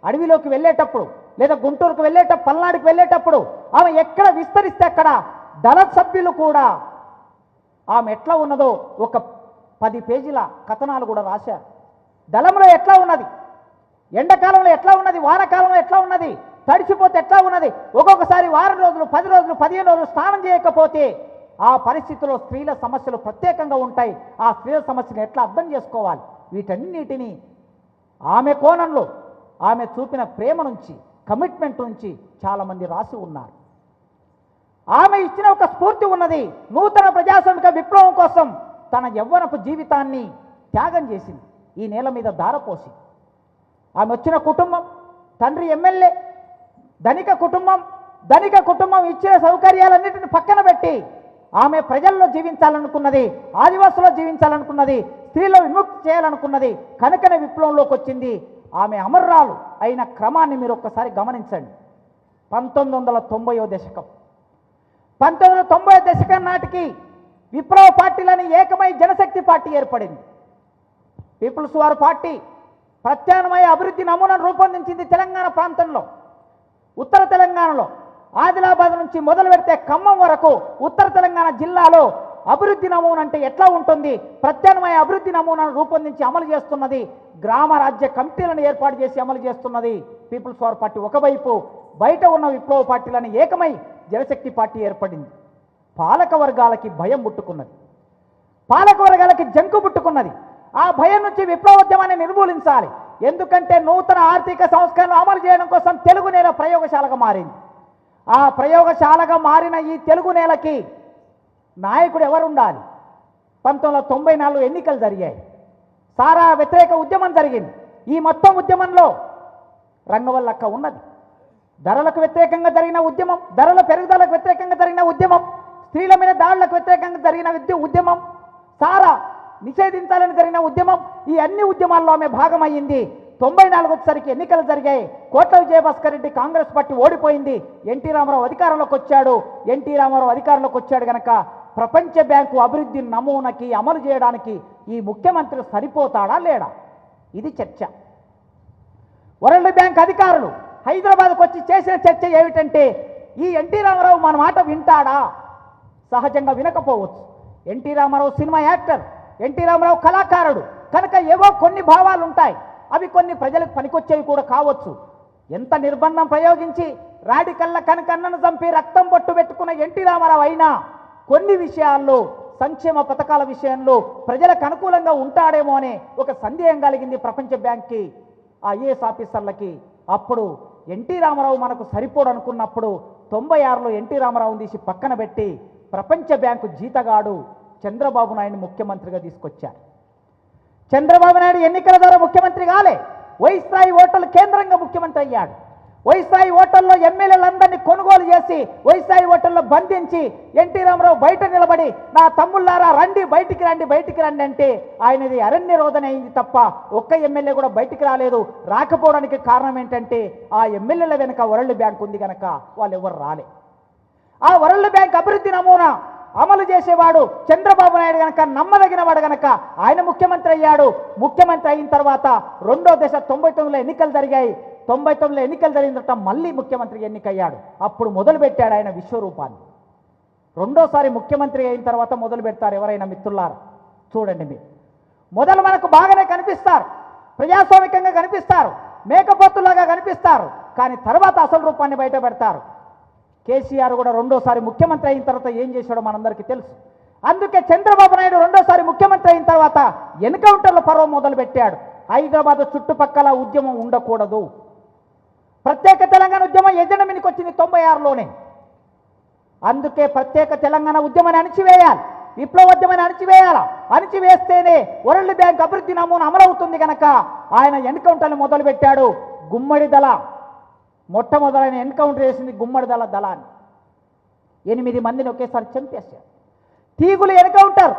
అడవిలోకి వెళ్ళేటప్పుడు, లేదా గుంటూరుకు వెళ్ళేటప్పుడు, పల్నాడుకు వెళ్ళేటప్పుడు ఆమె ఎక్కడ విస్తరిస్తే అక్కడ దళ సభ్యులు కూడా ఆమె ఎట్లా ఉన్నదో ఒక 10 పేజీల కథనాలు కూడా రాశారు. దళంలో ఎట్లా ఉన్నది, ఎండాకాలంలో ఎట్లా ఉన్నది, వానకాలంలో ఎట్లా ఉన్నది, తడిచిపోతే ఎట్లా ఉన్నది, ఒక్కొక్కసారి వారం రోజులు, 10 రోజులు, 15 రోజులు స్నానం చేయకపోతే ఆ పరిస్థితిలో స్త్రీల సమస్యలు ప్రత్యేకంగా ఉంటాయి. ఆ స్త్రీల సమస్యను ఎట్లా అర్థం చేసుకోవాలి, వీటన్నిటినీ ఆమె కోణంలో, ఆమె చూపిన ప్రేమ నుంచి, కమిట్మెంట్ నుంచి చాలామంది రాసి ఉన్నారు. ఆమె ఇచ్చిన ఒక స్ఫూర్తి ఉన్నది. నూతన ప్రజాస్వామిక విప్లవం కోసం తన యవ్వనపు జీవితాన్ని త్యాగం చేసింది, ఈ నేల మీద ధారపోసి. ఆమె వచ్చిన కుటుంబం, తండ్రి ఎమ్మెల్యే, ధనిక కుటుంబం ఇచ్చిన సౌకర్యాలన్నింటిని పక్కన పెట్టి ఆమె ప్రజల్లో జీవించాలనుకున్నది, ఆదివాసులో జీవించాలనుకున్నది, స్త్రీలో విముక్తి చేయాలనుకున్నది. కనుకనే విప్లవంలోకి వచ్చింది. ఆమె అమర్రాలు అయిన క్రమాన్ని మీరు ఒక్కసారి గమనించండి. 1990వ దశకం 1990 దశకం నాటికి విప్లవ పార్టీలని ఏకమై జనశక్తి పార్టీ ఏర్పడింది. పీపుల్స్ వార్ పార్టీ ప్రత్యామ్నాయ అభివృద్ధి నమూనాను రూపొందించింది తెలంగాణ ప్రాంతంలో. ఉత్తర తెలంగాణలో ఆదిలాబాద్ నుంచి మొదలు పెడితే ఖమ్మం వరకు ఉత్తర తెలంగాణ జిల్లాలో అభివృద్ధి నమూనా అంటే ఎట్లా ఉంటుంది, ప్రత్యామ్నాయ అభివృద్ధి నమూనాను రూపొందించి అమలు చేస్తున్నది. గ్రామ రాజ్య కమిటీలను ఏర్పాటు చేసి అమలు చేస్తున్నది పీపుల్స్ వార్ పార్టీ. ఒకవైపు బయట ఉన్న విప్లవ పార్టీలను ఏకమై జనశక్తి పార్టీ ఏర్పడింది. పాలక వర్గాలకి భయం పుట్టుకున్నది, పాలక వర్గాలకి జంకు పుట్టుకున్నది. ఆ భయం నుంచి విప్లవోద్యమాన్ని నిర్మూలించాలి. ఎందుకంటే నూతన ఆర్థిక సంస్కరణలు అమలు చేయడం కోసం తెలుగు నేల ప్రయోగశాలగా మారింది. ఆ ప్రయోగశాలగా మారిన ఈ తెలుగు నేలకి నాయకుడు ఎవరు ఉండాలి? 1994 ఎన్నికలు జరిగాయి. సారా వ్యతిరేక ఉద్యమం జరిగింది. ఈ మొత్తం ఉద్యమంలో రంగవల్లక్క ఉన్నది. ధరలకు వ్యతిరేకంగా జరిగిన ఉద్యమం, ధరల పెరుగుదలకు వ్యతిరేకంగా జరిగిన ఉద్యమం, స్త్రీల మీద దాడులకు వ్యతిరేకంగా జరిగిన ఉద్యమం, సారా నిషేధించాలని జరిగిన ఉద్యమం, ఈ అన్ని ఉద్యమాల్లో ఆమె భాగమయ్యింది. 94 వచ్చేసరికి ఎన్నికలు జరిగాయి. కోట్ల విజయభాస్కర్ రెడ్డి కాంగ్రెస్ పార్టీ ఓడిపోయింది. ఎన్టీ రామారావు అధికారంలోకి వచ్చాడు కనుక ప్రపంచ బ్యాంకు అభివృద్ధి నమూనాకి అమలు చేయడానికి ఈ ముఖ్యమంత్రి సరిపోతాడా లేడా, ఇది చర్చ. వరల్డ్ బ్యాంక్ అధికారులు హైదరాబాద్కు వచ్చి చేసిన చర్చ ఏమిటంటే, ఈ ఎన్టీ రామారావు మన మాట వింటాడా? సహజంగా వినకపోవచ్చు. ఎన్టీ రామారావు సినిమా యాక్టర్, ఎన్టీ రామారావు కళాకారుడు కనుక ఏవో కొన్ని భావాలు ఉంటాయి. అవి కొన్ని ప్రజలకు పనికొచ్చేవి కూడా కావచ్చు. ఎంత నిర్బంధం ప్రయోగించి రాడికల్ల కనకన్నను చంపి రక్తం బొట్టు పెట్టుకున్న ఎన్టీ రామారావు అయినా కొన్ని విషయాల్లో, సంక్షేమ పథకాల విషయంలో ప్రజలకు అనుకూలంగా ఉంటాడేమో అనే ఒక సందేహం కలిగింది ప్రపంచ బ్యాంక్కి, ఐఏఎస్ ఆఫీసర్లకి. అప్పుడు ఎన్టీ రామారావు మనకు సరిపోడు అనుకున్నప్పుడు 96లో ఎన్టీ రామారావుని తీసి పక్కన పెట్టి ప్రపంచ బ్యాంకు జీతగాడు చంద్రబాబు నాయుడు ముఖ్యమంత్రిగా తీసుకొచ్చారు. చంద్రబాబు నాయుడు ఎన్నికల ద్వారా ముఖ్యమంత్రి కాలే, వైస్రాయి హోటల్ కేంద్రంగా ముఖ్యమంత్రి అయ్యాడు. వైస్రాయి హోటల్లో ఎమ్మెల్యేలందరినీ కొనుగోలు చేసి వైస్రాయి హోటల్లో బంధించి ఎన్టీ రామారావు బయట నిలబడి, నా తమ్ముళ్ళారా రండి, బయటికి రండి అంటే ఆయనది అరణ్య రోదన అయింది తప్ప ఒక్క ఎమ్మెల్యే కూడా బయటికి రాలేదు. రాకపోవడానికి కారణం ఏంటంటే ఆ ఎమ్మెల్యేల వెనుక వరల్డ్ బ్యాంక్ ఉంది కనుక వాళ్ళు ఎవరు రాలే. ఆ వరల్డ్ బ్యాంక్ అభివృద్ధి నమూనా అమలు చేసేవాడు చంద్రబాబు నాయుడు గనక, నమ్మదగిన వాడు గనక ఆయన ముఖ్యమంత్రి అయ్యాడు. ముఖ్యమంత్రి అయిన తర్వాత రెండో దశ 99లో ఎన్నికలు జరిగాయి. 99లో ఎన్నికలు జరిగిన తర్వాత మళ్ళీ ముఖ్యమంత్రి ఎన్నికయ్యాడు. అప్పుడు మొదలుపెట్టాడు ఆయన విశ్వరూపాన్ని. రెండోసారి ముఖ్యమంత్రి అయిన తర్వాత మొదలు పెడతారు ఎవరైనా మిత్రులారా. చూడండి మీరు మొదలు మనకు బాగానే కనిపిస్తారు, ప్రజాస్వామికంగా కనిపిస్తారు, మేకపోతులాగా కనిపిస్తారు, కానీ తర్వాత అసలు రూపాన్ని బయట పెడతారు. కేసీఆర్ కూడా రెండోసారి ముఖ్యమంత్రి అయిన తర్వాత ఏం చేశాడో మనందరికీ తెలుసు. అందుకే చంద్రబాబు నాయుడు రెండోసారి ముఖ్యమంత్రి అయిన తర్వాత ఎన్కౌంటర్ల పర్వం మొదలుపెట్టాడు. హైదరాబాద్ చుట్టుపక్కల ఉద్యమం ఉండకూడదు. ప్రత్యేక తెలంగాణ ఉద్యమం ఎజెండా మీదకి వచ్చింది 96లోనే. అందుకే ప్రత్యేక తెలంగాణ ఉద్యమాన్ని అణిచివేయాలి, విప్లవోద్యమాన్ని అణిచివేయాలా. అణిచివేస్తేనే వరల్డ్ బ్యాంక్ అభివృద్ధి నమూనా అమలవుతుంది కనుక ఆయన ఎన్కౌంటర్లు మొదలుపెట్టాడు. గుమ్మడి దళ మొట్టమొదలైన ఎన్కౌంటర్ చేసింది గుమ్మడి దళాన్ని. 8 మందిని ఒకేసారి చంపేశాడు. తీగులు ఎన్కౌంటర్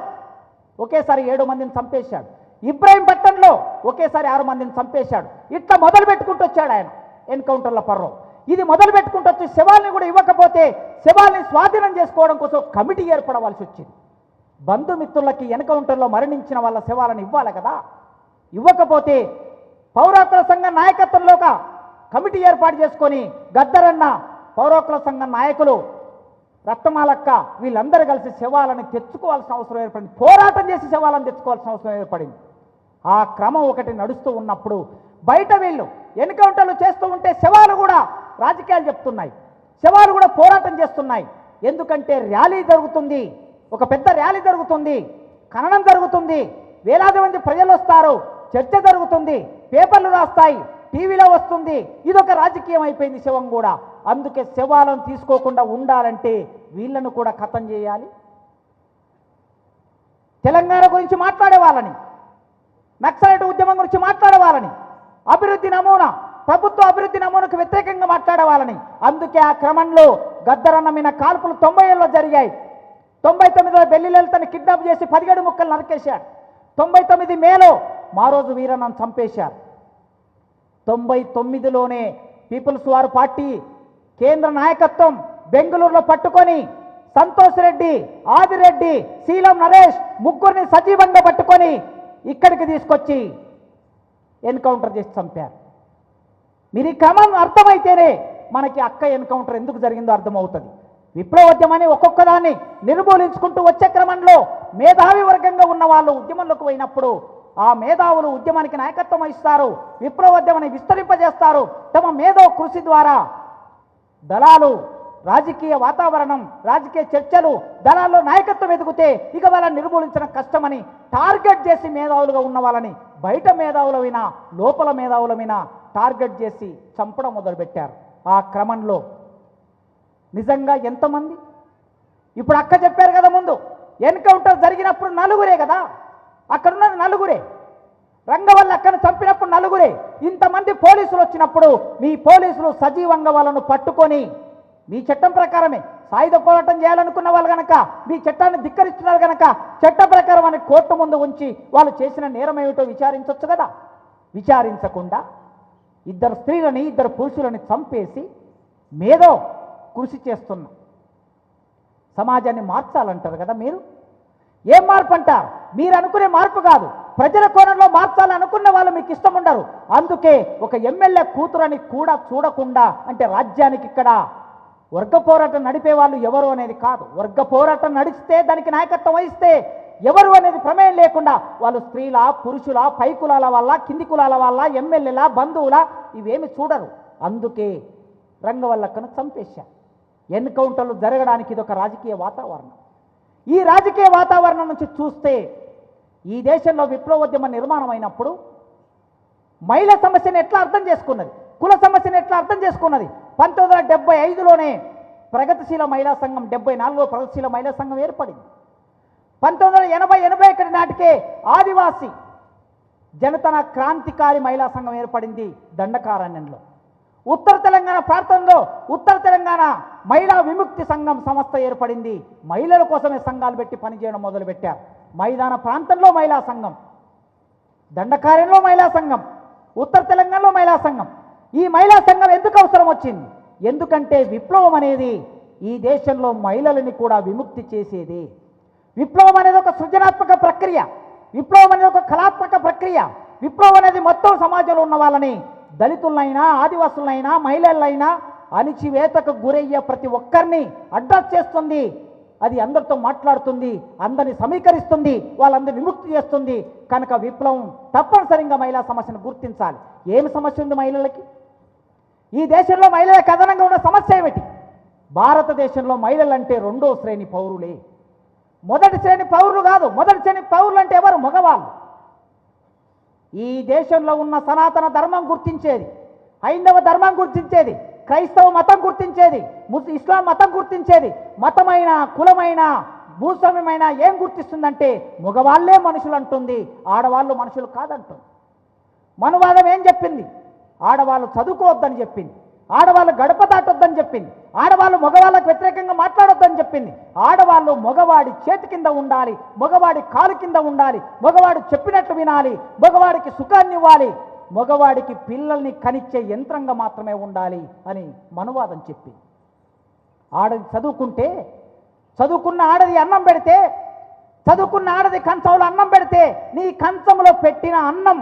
ఒకేసారి 7 మందిని చంపేశాడు. ఇబ్రాహీంపట్నంలో ఒకేసారి 6 మందిని చంపేశాడు. ఇట్లా మొదలు పెట్టుకుంటూ వచ్చాడు ఆయన ఎన్కౌంటర్ల పర్వం. ఇది మొదలు పెట్టుకుంటూ వచ్చి శవాల్ని కూడా ఇవ్వకపోతే శవాల్ని స్వాధీనం చేసుకోవడం కోసం కమిటీ ఏర్పడవలసి వచ్చింది. బంధుమిత్రులకి ఎన్కౌంటర్లో మరణించిన వాళ్ళ శవాలను ఇవ్వాలి కదా. ఇవ్వకపోతే పౌరకుల సంఘం నాయకత్వంలోగా కమిటీ ఏర్పాటు చేసుకొని గద్దరన్న, పౌరకుల సంఘం నాయకులు, రత్నమాలక్క వీళ్ళందరూ కలిసి శవాలను తెచ్చుకోవాల్సిన అవసరం ఏర్పడింది. పోరాటం చేసి శవాలను తెచ్చుకోవాల్సిన అవసరం ఏర్పడింది. ఆ క్రమం ఒకటి నడుస్తూ ఉన్నప్పుడు బయట వీళ్ళు ఎన్కౌంటర్లు చేస్తూ ఉంటే శవాలు కూడా రాజకీయాలు చెప్తున్నాయి, శవాలు కూడా పోరాటం చేస్తున్నాయి. ఎందుకంటే ర్యాలీ జరుగుతుంది, ఒక పెద్ద ర్యాలీ జరుగుతుంది, ఖననం జరుగుతుంది, వేలాది మంది ప్రజలు వస్తారు, చర్చ జరుగుతుంది, పేపర్లు రాస్తాయి, టీవీలో వస్తుంది. ఇదొక రాజకీయం అయిపోయింది శవం కూడా. అందుకే శవాలను తీసుకోకుండా ఉండాలంటే వీళ్ళను కూడా ఖతం చేయాలి. తెలంగాణ గురించి మాట్లాడే వాళ్ళని, నక్సలైట్ ఉద్యమం గురించి మాట్లాడే వాళ్ళని, అభివృద్ధి నమూనా, ప్రభుత్వ అభివృద్ధి నమూనాకు వ్యతిరేకంగా మాట్లాడే వాళ్ళని. అందుకే ఆ క్రమంలో గద్దరన్న మీద కాల్పులు 90లో జరిగాయి. 99లో బెల్లి లలితని కిడ్నాప్ చేసి 17 ముక్కలు నరికేశాడు. 99 మేలో మారోజు వీరన్నను చంపేశారు. 99లోనే పీపుల్స్ వార్ పార్టీ కేంద్ర నాయకత్వం బెంగళూరులో పట్టుకొని సంతోష్ రెడ్డి, ఆదిరెడ్డి, శీలం నరేష్ ముగ్గురిని సజీవంగా పట్టుకొని ఇక్కడికి తీసుకొచ్చి ఎన్కౌంటర్ చేసి చంపారు. మీరు ఈ క్రమం అర్థమైతేనే మనకి అక్క ఎన్కౌంటర్ ఎందుకు జరిగిందో అర్థమవుతుంది. విప్లవోద్యమాన్ని ఒక్కొక్క దాన్ని నిర్మూలించుకుంటూ వచ్చే క్రమంలో మేధావి వర్గంగా ఉన్న వాళ్ళు ఉద్యమంలోకి పోయినప్పుడు ఆ మేధావులు ఉద్యమానికి నాయకత్వం వహిస్తారు, విప్లవోద్యమాన్ని విస్తరింపజేస్తారు. తమ మేధో కృషి ద్వారా దళాలు, రాజకీయ వాతావరణం, రాజకీయ చర్చలు, దళాల్లో నాయకత్వం ఎదిగితే ఇక వాళ్ళని నిర్మూలించడం కష్టమని టార్గెట్ చేసి మేధావులుగా ఉన్న వాళ్ళని బయట మేధావులమైనా లోపల మేధావులమైనా టార్గెట్ చేసి చంపడం మొదలుపెట్టారు. ఆ క్రమంలో నిజంగా ఎంతమంది, ఇప్పుడు అక్క చెప్పారు కదా ముందు, ఎన్కౌంటర్ జరిగినప్పుడు నలుగురే కదా, అక్కడున్నది నలుగురే. రంగవల్లి అక్కను చంపినప్పుడు నలుగురే. ఇంతమంది పోలీసులు వచ్చినప్పుడు మీ పోలీసులు సజీవంగా వాళ్ళను పట్టుకొని మీ చట్టం ప్రకారమే సాయుధ పోరాటం చేయాలనుకున్న వాళ్ళు కనుక మీ చట్టాన్ని ధిక్కరిస్తున్నారు కనుక చట్ట ప్రకారం అని కోర్టు ముందు ఉంచి వాళ్ళు చేసిన నేరం ఏమిటో విచారించవచ్చు కదా. విచారించకుండా 2 స్త్రీలని 2 పురుషులని చంపేసి మేధో కృషి చేస్తున్న సమాజాన్ని మార్చాలంటారు కదా మీరు. ఏం మార్పు అంటారు? మీరు అనుకునే మార్పు కాదు, ప్రజల కోణంలో మార్చాలనుకున్న వాళ్ళు మీకు ఇష్టం ఉండరు. అందుకే ఒక ఎమ్మెల్యే కూతురని కూడా చూడకుండా, అంటే రాజ్యానికి ఇక్కడ వర్గ పోరాటం నడిపే వాళ్ళు ఎవరు అనేది కాదు, వర్గ పోరాటం నడిస్తే దానికి నాయకత్వం వహిస్తే ఎవరు అనేది ప్రమేయం లేకుండా వాళ్ళు స్త్రీల, పురుషుల, పై కులాల వల్ల, కింది కులాల వల్ల, ఎమ్మెల్యేల, బంధువుల ఇవేమి చూడరు. అందుకే రంగవల్లక్కను చంపేశారు. ఎన్కౌంటర్లు జరగడానికి ఇది ఒక రాజకీయ వాతావరణం. ఈ రాజకీయ వాతావరణం నుంచి చూస్తే ఈ దేశంలో విప్లవోద్యమ నిర్మాణం అయినప్పుడు మహిళా సమస్యను ఎట్లా అర్థం చేసుకున్నది, కుల సమస్యను ఎట్లా అర్థం చేసుకున్నది. 1975లోనే ప్రగతిశీల మహిళా సంఘం, 74లో ప్రగతిశీల మహిళా సంఘం ఏర్పడింది. 1980-81 నాటికే ఆదివాసీ జనతన క్రాంతికారి మహిళా సంఘం ఏర్పడింది దండకారణ్యంలో. ఉత్తర తెలంగాణ ప్రాంతంలో ఉత్తర తెలంగాణ మహిళా విముక్తి సంఘం సంస్థ ఏర్పడింది. మహిళల కోసమే సంఘాలు పెట్టి పనిచేయడం మొదలుపెట్టారు. మైదాన ప్రాంతంలో మహిళా సంఘం, దండకార్యంలో మహిళా సంఘం, ఉత్తర తెలంగాణలో మహిళా సంఘం. ఈ మహిళా సంఘం ఎందుకు అవసరం వచ్చింది? ఎందుకంటే విప్లవం అనేది ఈ దేశంలో మహిళలని కూడా విముక్తి చేసేది. విప్లవం అనేది ఒక సృజనాత్మక ప్రక్రియ, విప్లవం అనేది ఒక కళాత్మక ప్రక్రియ. విప్లవం అనేది మొత్తం సమాజంలో ఉన్న వాళ్ళని, దళితులైనా ఆదివాసులైనా మహిళలైనా అణిచివేతకు గురయ్యే ప్రతి ఒక్కరిని అడ్రస్ చేస్తుంది. అది అందరితో మాట్లాడుతుంది, అందరిని సమీకరిస్తుంది, వాళ్ళందరినీ విముక్తి చేస్తుంది. కనుక విప్లవం తప్పనిసరిగా మహిళా సమస్యను గుర్తించాలి. ఏమి సమస్య ఉంది మహిళలకి? ఈ దేశంలో మహిళలకు అదనంగా ఉన్న సమస్య ఏమిటి? భారతదేశంలో మహిళలంటే రెండో శ్రేణి పౌరులే, మొదటి శ్రేణి పౌరులు కాదు. మొదటి శ్రేణి పౌరులు అంటే ఎవరు? మగవాళ్ళు. ఈ దేశంలో ఉన్న సనాతన ధర్మం గుర్తించేది, హైందవ ధర్మం గుర్తించేది, క్రైస్తవ మతం గుర్తించేది, ఇస్లాం మతం గుర్తించేది, మతమైన కులమైన భూస్వామ్యమైన ఏం గుర్తిస్తుందంటే మగవాళ్ళే మనుషులు అంటుంది, ఆడవాళ్ళు మనుషులు కాదంటుంది. మనువాదం ఏం చెప్పింది? ఆడవాళ్ళు చదువుకోవద్దని చెప్పింది, ఆడవాళ్ళు గడప దాటొద్దని చెప్పింది, ఆడవాళ్ళు మగవాళ్ళకు వ్యతిరేకంగా మాట్లాడొద్దని చెప్పింది. ఆడవాళ్ళు మగవాడి చేతి కింద ఉండాలి, మగవాడి కాలు కింద ఉండాలి, మగవాడు చెప్పినట్లు వినాలి, మగవాడికి సుఖాన్ని ఇవ్వాలి, మగవాడికి పిల్లల్ని కనిచ్చే యంత్రంగా మాత్రమే ఉండాలి అని మనువాదం చెప్పింది. ఆడది చదువుకుంటే, చదువుకున్న ఆడది అన్నం పెడితే, చదువుకున్న ఆడది కంచంలో అన్నం పెడితే నీ కంచంలో పెట్టిన అన్నం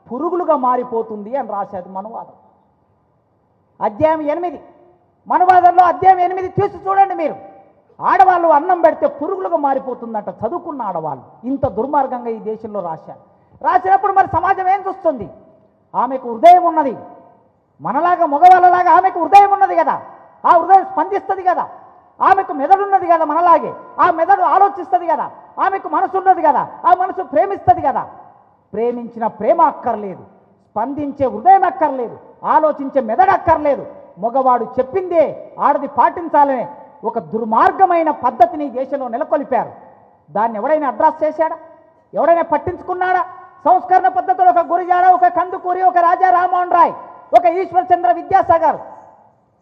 పురుగులుగా మారిపోతుంది అని రాసేది మనువాదం. అధ్యాయం 8 మనువాదంలో అధ్యాయం 8 తీసి చూడండి మీరు. ఆడవాళ్ళు అన్నం పెడితే పురుగులుగా మారిపోతుందంట చదువుకున్న ఆడవాళ్ళు. ఇంత దుర్మార్గంగా ఈ దేశంలో రాశారు. రాసినప్పుడు మరి సమాజం ఏం చూస్తుంది? ఆమెకు హృదయం ఉన్నది, మనలాగా మగవాళ్ళలాగా ఆమెకు హృదయం ఉన్నది కదా, ఆ హృదయం స్పందిస్తుంది కదా, ఆమెకు మెదడు ఉన్నది కదా మనలాగే, ఆ మెదడు ఆలోచిస్తుంది కదా, ఆమెకు మనసు ఉన్నది కదా, ఆ మనసు ప్రేమిస్తుంది కదా. ప్రేమించిన ప్రేమ అక్కర్లేదు, స్పందించే హృదయం అక్కర్లేదు, ఆలోచించే మెదడు అక్కర్లేదు. మగవాడు చెప్పిందే ఆడది పాటించాలనే ఒక దుర్మార్గమైన పద్ధతిని దేశంలో నెలకొల్పారు. దాన్ని ఎవడైనా అడ్రస్ చేశాడా? ఎవడైనా పట్టించుకున్నాడా? సంస్కరణ పద్ధతిలో ఒక గురిజాడ, ఒక కందుకూరి, ఒక రాజా రామ్మోహన్ రాయ్, ఒక ఈశ్వర్ చంద్ర విద్యాసాగర్,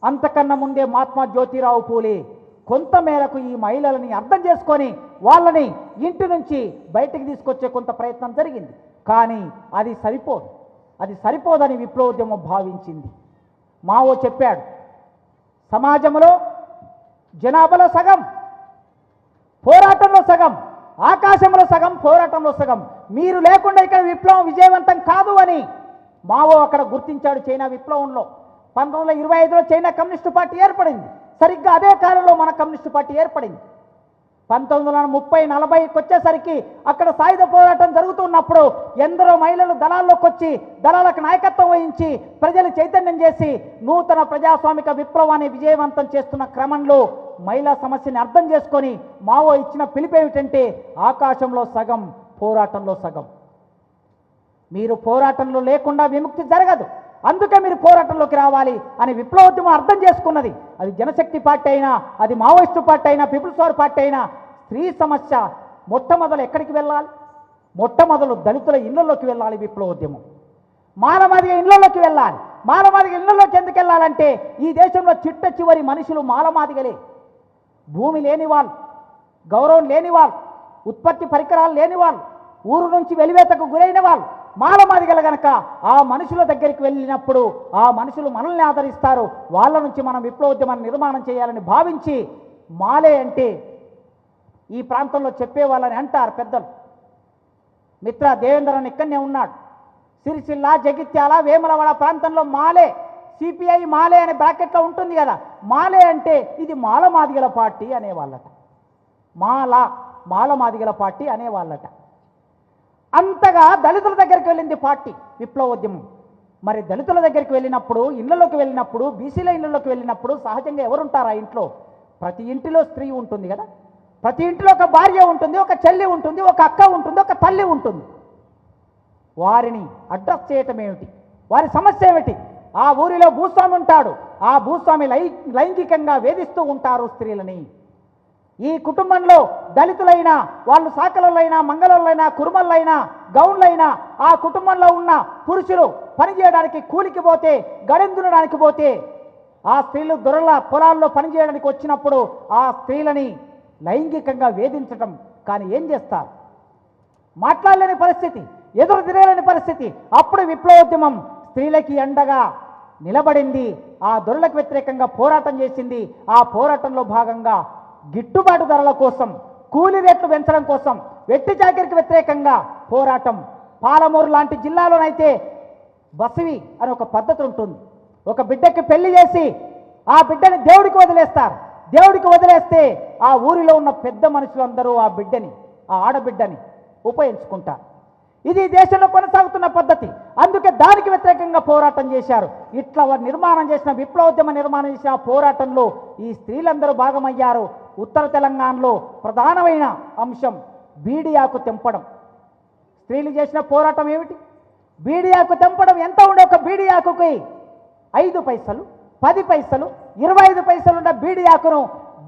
అంతకన్నా ముందే మహాత్మా జ్యోతిరావు పూలే కొంత మేరకు ఈ మహిళలని అర్థం చేసుకొని వాళ్ళని ఇంటి నుంచి బయటికి తీసుకొచ్చే కొంత ప్రయత్నం జరిగింది. కానీ అది సరిపోదు, అది సరిపోదని విప్లవోద్యమం భావించింది. మావో చెప్పాడు, సమాజంలో జనాభాలో సగం, పోరాటంలో సగం, ఆకాశంలో సగం, పోరాటంలో సగం. మీరు లేకుండా ఇక్కడ విప్లవం విజయవంతం కాదు అని మావో అక్కడ గుర్తించాడు. చైనా విప్లవంలో 1925లో చైనా కమ్యూనిస్టు పార్టీ ఏర్పడింది. సరిగ్గా అదే కాలంలో మన కమ్యూనిస్టు పార్టీ ఏర్పడింది. 1930-40కి వచ్చేసరికి అక్కడ సాయుధ పోరాటం జరుగుతున్నప్పుడు ఎందరో మహిళలు దళాల్లోకి వచ్చి దళాలకు నాయకత్వం వహించి ప్రజలు చైతన్యం చేసి నూతన ప్రజాస్వామిక విప్లవాన్ని విజయవంతం చేస్తున్న క్రమంలో మహిళా సమస్యని అర్థం చేసుకొని మావో ఇచ్చిన పిలుపు ఏమిటంటే ఆకాశంలో సగం, పోరాటంలో సగం. మీరు పోరాటంలో లేకుండా విముక్తి జరగదు, అందుకే మీరు పోరాటంలోకి రావాలి అని విప్లవోద్యమం అర్థం చేసుకున్నది. అది జనశక్తి పార్టీ అయినా, అది మావోయిస్టు పార్టీ అయినా, పీపుల్స్ వార్ పార్టీ అయినా. స్త్రీ సమస్య మొట్టమొదలు ఎక్కడికి వెళ్ళాలి? మొట్టమొదలు దళితుల ఇళ్లలోకి వెళ్ళాలి విప్లవోద్యమం. మాలమాదిగ ఇళ్లలోకి వెళ్ళాలి. మాలమాదిగ ఇళ్లలోకి ఎందుకు వెళ్ళాలంటే ఈ దేశంలో చిట్ట చివరి మనుషులు మాలమాదిగలే. భూమి లేని వాళ్ళు, గౌరవం లేని వాళ్ళు, ఉత్పత్తి పరికరాలు లేని వాళ్ళు, ఊరు నుంచి వెలివేతకు గురైన వాళ్ళు మాలమాదిగల గనక ఆ మనుషుల దగ్గరికి వెళ్ళినప్పుడు ఆ మనుషులు మనల్ని ఆదరిస్తారు. వాళ్ళ నుంచి మనం విప్లవోద్యమాన్ని నిర్మాణం చేయాలని భావించి మాలే అంటే ఈ ప్రాంతంలో చెప్పే వాళ్ళని అంటారు పెద్దలు. మిత్ర దేవేంద్రన్ ఇక్కడనే ఉన్నాడు. సిరిసిల్ల, జగిత్యాల, వేములవాడ ప్రాంతంలో మాలే, సిపిఐ మాలే అనే బ్రాకెట్లో ఉంటుంది కదా. మాలే అంటే ఇది మాలమాదిగల పార్టీ అనేవాళ్ళట. మాలమాదిగల పార్టీ అనేవాళ్ళట. అంతగా దళితుల దగ్గరికి వెళ్ళింది పార్టీ విప్లవోద్యమం. మరి దళితుల దగ్గరికి వెళ్ళినప్పుడు, ఇళ్లలోకి వెళ్ళినప్పుడు, బీసీల ఇళ్లలోకి వెళ్ళినప్పుడు సహజంగా ఎవరుంటారు ఆ ఇంట్లో? ప్రతి ఇంటిలో స్త్రీ ఉంటుంది కదా, ప్రతి ఇంటిలో ఒక భార్య ఉంటుంది, ఒక చెల్లి ఉంటుంది, ఒక అక్క ఉంటుంది, ఒక తల్లి ఉంటుంది. వారిని అడ్రస్ చేయటం ఏమిటి? వారి సమస్య ఏమిటి? ఆ ఊరిలో భూస్వామి ఉంటాడు, ఆ భూస్వామి లైంగికంగా వేధిస్తూ ఉంటారు స్త్రీలని. ఈ కుటుంబంలో దళితులైనా, వాళ్ళు సాకలైనా, మంగళులైనా, కురుమలైనా, గౌన్లైనా ఆ కుటుంబంలో ఉన్న పురుషులు పనిచేయడానికి కూలికి పోతే, గడెందునడానికి పోతే ఆ స్త్రీలు దొరల పొలాల్లో పనిచేయడానికి వచ్చినప్పుడు ఆ స్త్రీలని లైంగికంగా వేధించటం. కానీ ఏం చేస్తారు? మాట్లాడలేని పరిస్థితి, ఎదురు తిరగలేని పరిస్థితి. అప్పుడు విప్లవోద్యమం స్త్రీలకి అండగా నిలబడింది, ఆ దొరలకు వ్యతిరేకంగా పోరాటం చేసింది. ఆ పోరాటంలో భాగంగా గిట్టుబాటు ధరల కోసం, కూలీ రేట్లు పెంచడం కోసం, వెట్టి చాకిరికి వ్యతిరేకంగా పోరాటం. పాలమూరు లాంటి జిల్లాలోనైతే బసవి అని ఒక పద్ధతి ఉంటుంది. ఒక బిడ్డకి పెళ్లి చేసి ఆ బిడ్డని దేవుడికి వదిలేస్తారు. దేవుడికి వదిలేస్తే ఆ ఊరిలో ఉన్న పెద్ద మనుషులందరూ ఆ బిడ్డని, ఆ ఆడబిడ్డని ఉపయోగించుకుంటారు. ఇది దేశంలో కొనసాగుతున్న పద్ధతి. అందుకే దానికి వ్యతిరేకంగా పోరాటం చేశారు. ఇట్లా నిర్మాణం చేసిన విప్లవోద్యమ నిర్మాణం చేసిన పోరాటంలో ఈ స్త్రీలందరూ భాగమయ్యారు. ఉత్తర తెలంగాణలో ప్రధానమైన అంశం బీడి ఆకు తెంపడం. స్త్రీలు చేసిన పోరాటం ఏమిటి? బీడి ఆకు తెంపడం. ఎంత ఉండే ఒక బీడి ఆకుకి 5 పైసలు, 10 పైసలు, 25 పైసలు ఉన్న బీడి ఆకును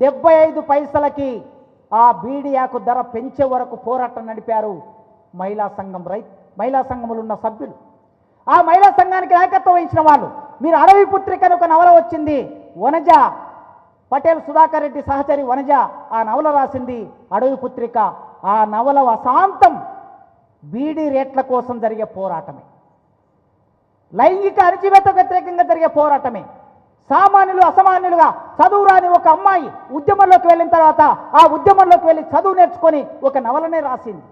75 పైసలకి ఆ బీడి ఆకు ధర పెంచే వరకు పోరాటం నడిపారు మహిళా సంఘములు ఉన్న సభ్యులు. ఆ మహిళా సంఘానికి నాయకత్వం వహించిన వాళ్ళు. మీరు అడవి పుత్రిక అని ఒక నవల వచ్చింది, వనజ పటేల్ సుధాకర్ రెడ్డి సహచరి వనజ ఆ నవల రాసింది అడవి పుత్రిక. ఆ నవల అశాంతం బీడీ రేట్ల కోసం జరిగే పోరాటమే, లైంగిక అణచివేతకు వ్యతిరేకంగా జరిగే పోరాటమే. సామాన్యులు అసామాన్యులుగా చదువురాని ఒక అమ్మాయి ఉద్యమంలోకి వెళ్ళిన తర్వాత ఆ ఉద్యమంలోకి వెళ్ళి చదువు నేర్చుకొని ఒక నవలనే రాసింది.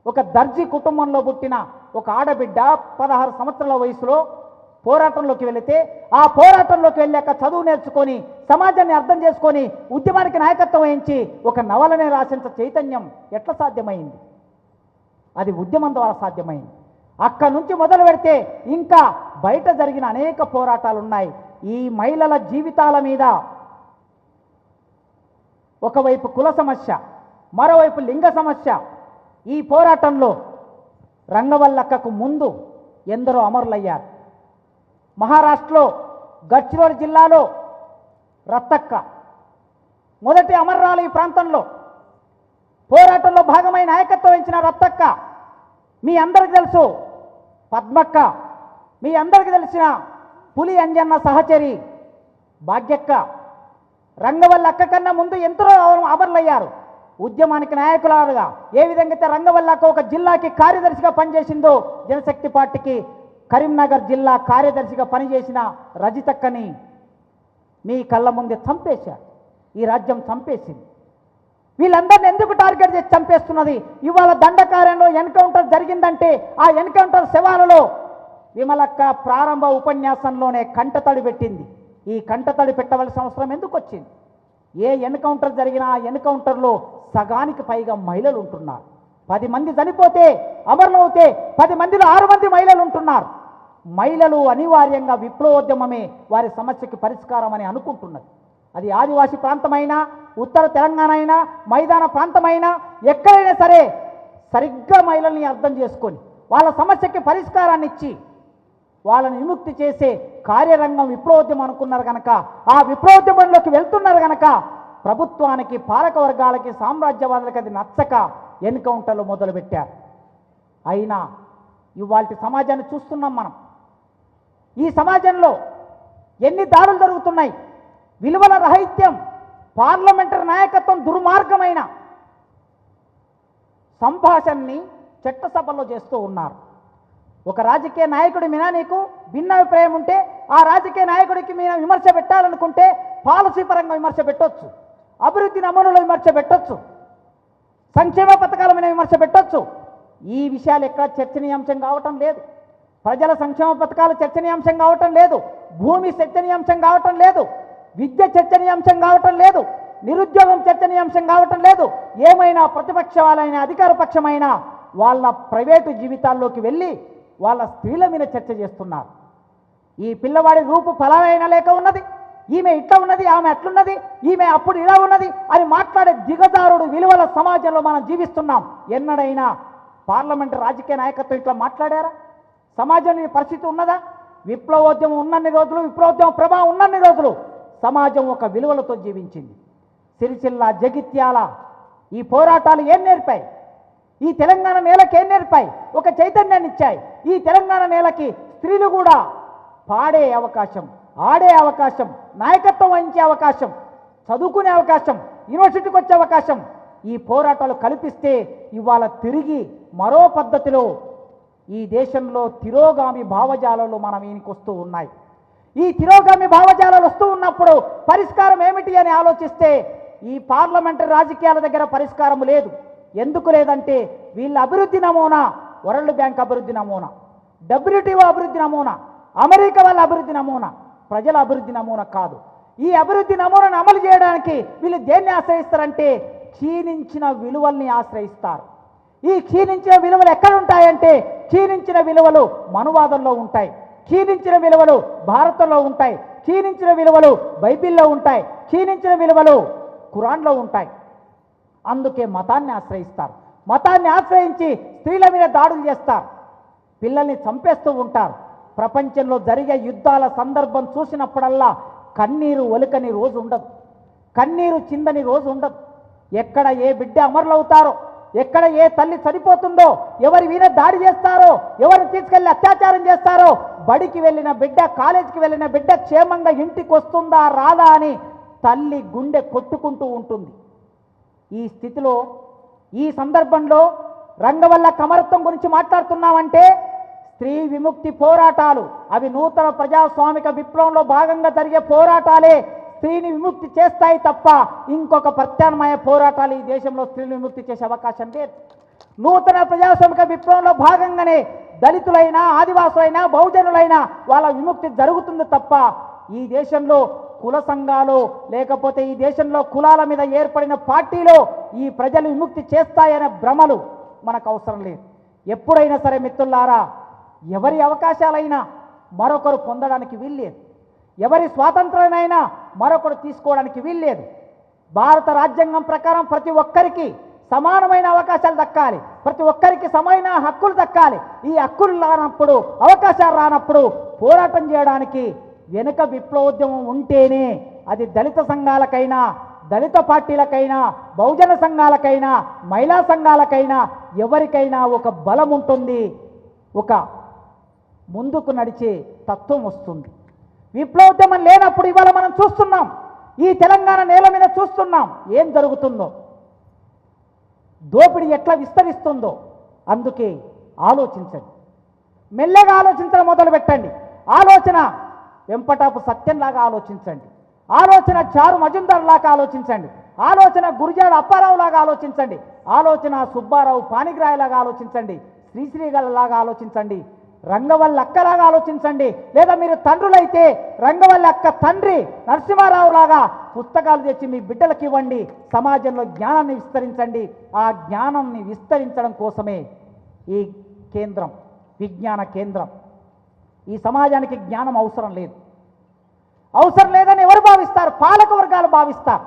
ఒక దర్జీ కుటుంబంలో పుట్టిన ఒక ఆడబిడ్డ 16 సంవత్సరాల వయసులో పోరాటంలోకి వెళితే, ఆ పోరాటంలోకి వెళ్ళాక చదువు నేర్చుకొని సమాజాన్ని అర్థం చేసుకొని ఉద్యమానికి నాయకత్వం వహించి ఒక నవలనే రాసేంత చైతన్యం ఎట్లా సాధ్యమైంది? అది ఉద్యమం ద్వారా సాధ్యమైంది. అక్కడి నుంచి మొదలు పెడితే ఇంకా బయట జరిగిన అనేక పోరాటాలు ఉన్నాయి. ఈ మహిళల జీవితాల మీద ఒకవైపు కుల సమస్య, మరోవైపు లింగ సమస్య. ఈ పోరాటంలో రంగవల్లక్కకు ముందు ఎందరో అమరులయ్యారు. మహారాష్ట్రలో గడ్చిరోలి జిల్లాలో రత్తక్క మొదటి అమర్రాలు. ఈ ప్రాంతంలో పోరాటంలో భాగమైన నాయకత్వం వహించిన రత్తక్క. మీ అందరికీ తెలుసు పద్మక్క, మీ అందరికీ తెలిసిన పులి అంజన్న సహచరి భాగ్యక్క. రంగవల్లి అక్క కన్నా ముందు ఎందరో అమరులయ్యారు ఉద్యమానికి నాయకులుగా. ఏ విధంగా అయితే రంగవల్లి అక్క ఒక జిల్లాకి కార్యదర్శిగా పనిచేసిందో, జనశక్తి పార్టీకి కరీంనగర్ జిల్లా కార్యదర్శిగా పనిచేసిన రజితక్కని మీ కళ్ళ ముందే చంపేశారు. ఈ రాజ్యం చంపేసింది. వీళ్ళందరినీ ఎందుకు టార్గెట్ చేసి చంపేస్తున్నది? ఇవాళ దండకార్యంలో ఎన్కౌంటర్ జరిగిందంటే ఆ ఎన్కౌంటర్ శవాలలో విమలక్క ప్రారంభ ఉపన్యాసంలోనే కంటతడి పెట్టింది. ఈ కంటతడి పెట్టవలసిన అవసరం ఎందుకు వచ్చింది? ఏ ఎన్కౌంటర్ జరిగినా ఆ ఎన్కౌంటర్లో సగానికి పైగా మహిళలు ఉంటున్నారు. 10 మంది చనిపోతే అమరులవుతే 10 మందిలో 6 మంది మహిళలు ఉంటున్నారు. మహిళలు అనివార్యంగా విప్లవోద్యమమే వారి సమస్యకి పరిష్కారం అని అనుకుంటున్నది. అది ఆదివాసీ ప్రాంతమైనా, ఉత్తర తెలంగాణ అయినా, మైదాన ప్రాంతమైనా, ఎక్కడైనా సరే సరిగ్గా మహిళల్ని అర్థం చేసుకొని వాళ్ళ సమస్యకి పరిష్కారాన్ని ఇచ్చి వాళ్ళని విముక్తి చేసే కార్యరంగం విప్లవోద్యమం అనుకున్నారు కనుక, ఆ విప్లవోద్యమంలోకి వెళ్తున్నారు కనుక ప్రభుత్వానికి, పాలక వర్గాలకి, సామ్రాజ్యవాదులకి అది నచ్చక ఎన్కౌంటర్లు మొదలుపెట్టారు. అయినా ఇవాళ సమాజాన్ని చూస్తున్నాం మనం. ఈ సమాజంలో ఎన్ని దాడులు జరుగుతున్నాయి. విలువల రాహిత్యం, పార్లమెంటరీ నాయకత్వం దుర్మార్గమైన సంభాషణని చట్టసభలో చేస్తూ ఉన్నారు. ఒక రాజకీయ నాయకుడి మీద నీకు భిన్నాభిప్రాయం ఉంటే ఆ రాజకీయ నాయకుడికి మీద విమర్శ పెట్టాలనుకుంటే పాలసీ పరంగా విమర్శ పెట్టొచ్చు, అభివృద్ధి నమూనాలో విమర్శ పెట్టొచ్చు, సంక్షేమ పథకాల మీద విమర్శ పెట్టొచ్చు. ఈ విషయాలు ఎక్కడ చర్చనీయాంశం కావటం లేదు. ప్రజల సంక్షేమ పథకాలు చర్చనీయాంశం కావటం లేదు. భూమి చర్చనీయాంశం కావటం లేదు. విద్య చర్చనీయాంశం కావటం లేదు. నిరుద్యోగం చర్చనీయాంశం కావటం లేదు. ఏమైనా ప్రతిపక్ష వాళ్ళైనా అధికార పక్షమైనా వాళ్ళ ప్రైవేటు జీవితాల్లోకి వెళ్ళి వాళ్ళ స్త్రీల మీద చర్చ చేస్తున్నారు. ఈ పిల్లవాడి రూపు ఫలానైనా లేక ఉన్నది, ఈమె ఇట్లా ఉన్నది, ఆమె అట్లున్నది, ఈమె అప్పుడు ఇలా ఉన్నది అని మాట్లాడే దిగజారుడు విలువల సమాజంలో మనం జీవిస్తున్నాం. ఎన్నడైనా పార్లమెంటు రాజకీయ నాయకత్వం ఇట్లా మాట్లాడారా? సమాజంలో ఈ పరిస్థితి ఉన్నదా? విప్లవోద్యమం ఉన్నన్ని రోజులు, విప్లవోద్యమ ప్రభావం ఉన్నన్ని రోజులు సమాజం ఒక విలువలతో జీవించింది. సిరిసిల్ల, జగిత్యాల ఈ పోరాటాలు ఏం నేర్పాయి? ఈ తెలంగాణ నేలకి ఏం నేర్పాయి? ఒక చైతన్యాన్ని ఇచ్చాయి. ఈ తెలంగాణ నేలకి స్త్రీలు కూడా పాడే అవకాశం, ఆడే అవకాశం, నాయకత్వం వహించే అవకాశం, చదువుకునే అవకాశం, యూనివర్సిటీకి వచ్చే అవకాశం ఈ పోరాటాలు కల్పిస్తే ఇవాళ తిరిగి మరో పద్ధతిలో ఈ దేశంలో తిరోగామి భావజాలలో మనం ఈయనకి వస్తూ ఉన్నాయి. ఈ తిరోగామి భావజాలాలు వస్తూ ఉన్నప్పుడు పరిష్కారం ఏమిటి అని ఆలోచిస్తే ఈ పార్లమెంటరీ రాజకీయాల దగ్గర పరిష్కారం లేదు. ఎందుకు లేదంటే వీళ్ళ అభివృద్ధి నమూనా వరల్డ్ బ్యాంక్ అభివృద్ధి నమూనా, WTO అభివృద్ధి నమూనా, అమెరికా వాళ్ళ అభివృద్ధి నమూనా, ప్రజల అభివృద్ధి నమూనా కాదు. ఈ అభివృద్ధి నమూనాను అమలు చేయడానికి వీళ్ళు దేన్ని ఆశ్రయిస్తారంటే క్షీణించిన విలువల్ని ఆశ్రయిస్తారు. ఈ క్షీణించిన విలువలు ఎక్కడ ఉంటాయంటే క్షీణించిన విలువలు మనువాదంలో ఉంటాయి, క్షీణించిన విలువలు భారతంలో ఉంటాయి, క్షీణించిన విలువలు బైబిల్లో ఉంటాయి, క్షీణించిన విలువలు ఖురాన్లో ఉంటాయి. అందుకే మతాన్ని ఆశ్రయిస్తారు. మతాన్ని ఆశ్రయించి స్త్రీల మీద దాడులు చేస్తారు, పిల్లల్ని చంపేస్తూ ఉంటారు. ప్రపంచంలో జరిగే యుద్ధాల సందర్భం చూసినప్పుడల్లా కన్నీరు ఒలికని రోజు ఉండదు, కన్నీరు చిందని రోజు ఉండదు. ఎక్కడ ఏ బిడ్డ అమరులవుతారో, ఎక్కడ ఏ తల్లి చనిపోతుందో, ఎవరి మీద దాడి చేస్తారో, ఎవరిని తీసుకెళ్లి అత్యాచారం చేస్తారో, బడికి వెళ్ళిన బిడ్డ, కాలేజీకి వెళ్ళిన బిడ్డ క్షేమంగా ఇంటికి వస్తుందా రాదా అని తల్లి గుండె కొట్టుకుంటూ ఉంటుంది. ఈ స్థితిలో, ఈ సందర్భంలో రంగవల్ల కమరత్వం గురించి మాట్లాడుతున్నామంటే స్త్రీ విముక్తి పోరాటాలు అవి నూతన ప్రజాస్వామిక విప్లవంలో భాగంగా జరిగే పోరాటాలే స్త్రీని విముక్తి చేస్తాయి తప్ప ఇంకొక ప్రత్యామ్నాయ పోరాటాలు ఈ దేశంలో స్త్రీని విముక్తి చేసే అవకాశం లేదు. నూతన ప్రజాస్వామిక విప్లవంలో భాగంగానే దళితులైనా, ఆదివాసులైనా, బహుజనులైనా వాళ్ళ విముక్తి జరుగుతుంది తప్ప ఈ దేశంలో కుల సంఘాలు లేకపోతే ఈ దేశంలో కులాల మీద ఏర్పడిన పార్టీలో ఈ ప్రజలు విముక్తి చేస్తాయనే భ్రమలు మనకు అవసరం లేదు. ఎప్పుడైనా సరే మిత్రులారా, ఎవరి అవకాశాలైనా మరొకరు పొందడానికి వీల్లేదు, ఎవరి స్వాతంత్రాన్నైనా మరొకరు తీసుకోవడానికి వీల్లేదు. భారత రాజ్యాంగం ప్రకారం ప్రతి ఒక్కరికి సమానమైన అవకాశాలు దక్కాలి, ప్రతి ఒక్కరికి సమాన హక్కులు దక్కాలి. ఈ హక్కులు రానప్పుడు, అవకాశాలు రానప్పుడు పోరాటం చేయడానికి వెనుక విప్లవోద్యమం ఉంటేనే అది దళిత సంఘాలకైనా, దళిత పార్టీలకైనా, బహుజన సంఘాలకైనా, మహిళా సంఘాలకైనా ఎవరికైనా ఒక బలం ఉంటుంది, ఒక ముందుకు నడిచే తత్వం వస్తుంది. విప్లవోద్యమం లేనప్పుడు ఇవాళ మనం చూస్తున్నాం, ఈ తెలంగాణ నేల మీద చూస్తున్నాం ఏం జరుగుతుందో, దోపిడీ ఎట్లా విస్తరిస్తుందో. అందుకే ఆలోచించండి, మెల్లగా ఆలోచించడం మొదలు పెట్టండి. ఆలోచన వెంపటాపు సత్యంలాగా ఆలోచించండి, ఆలోచన చారు మజుందార్ లాగా ఆలోచించండి, ఆలోచన గురిజాడ అప్పారావు లాగా ఆలోచించండి, ఆలోచన సుబ్బారావు పానిగ్రాయలాగా ఆలోచించండి, శ్రీశ్రీగల్లాగా ఆలోచించండి, రంగవల్లి అక్కలాగా ఆలోచించండి. లేదా మీరు తండ్రులైతే రంగవల్లి అక్క తండ్రి నరసింహారావు లాగా పుస్తకాలు తెచ్చి మీ బిడ్డలకు ఇవ్వండి, సమాజంలో జ్ఞానాన్ని విస్తరించండి. ఆ జ్ఞానాన్ని విస్తరించడం కోసమే ఈ కేంద్రం, విజ్ఞాన కేంద్రం. ఈ సమాజానికి జ్ఞానం అవసరం లేదు, అవసరం లేదని ఎవరు భావిస్తారు? పాలక వర్గాలు భావిస్తారు.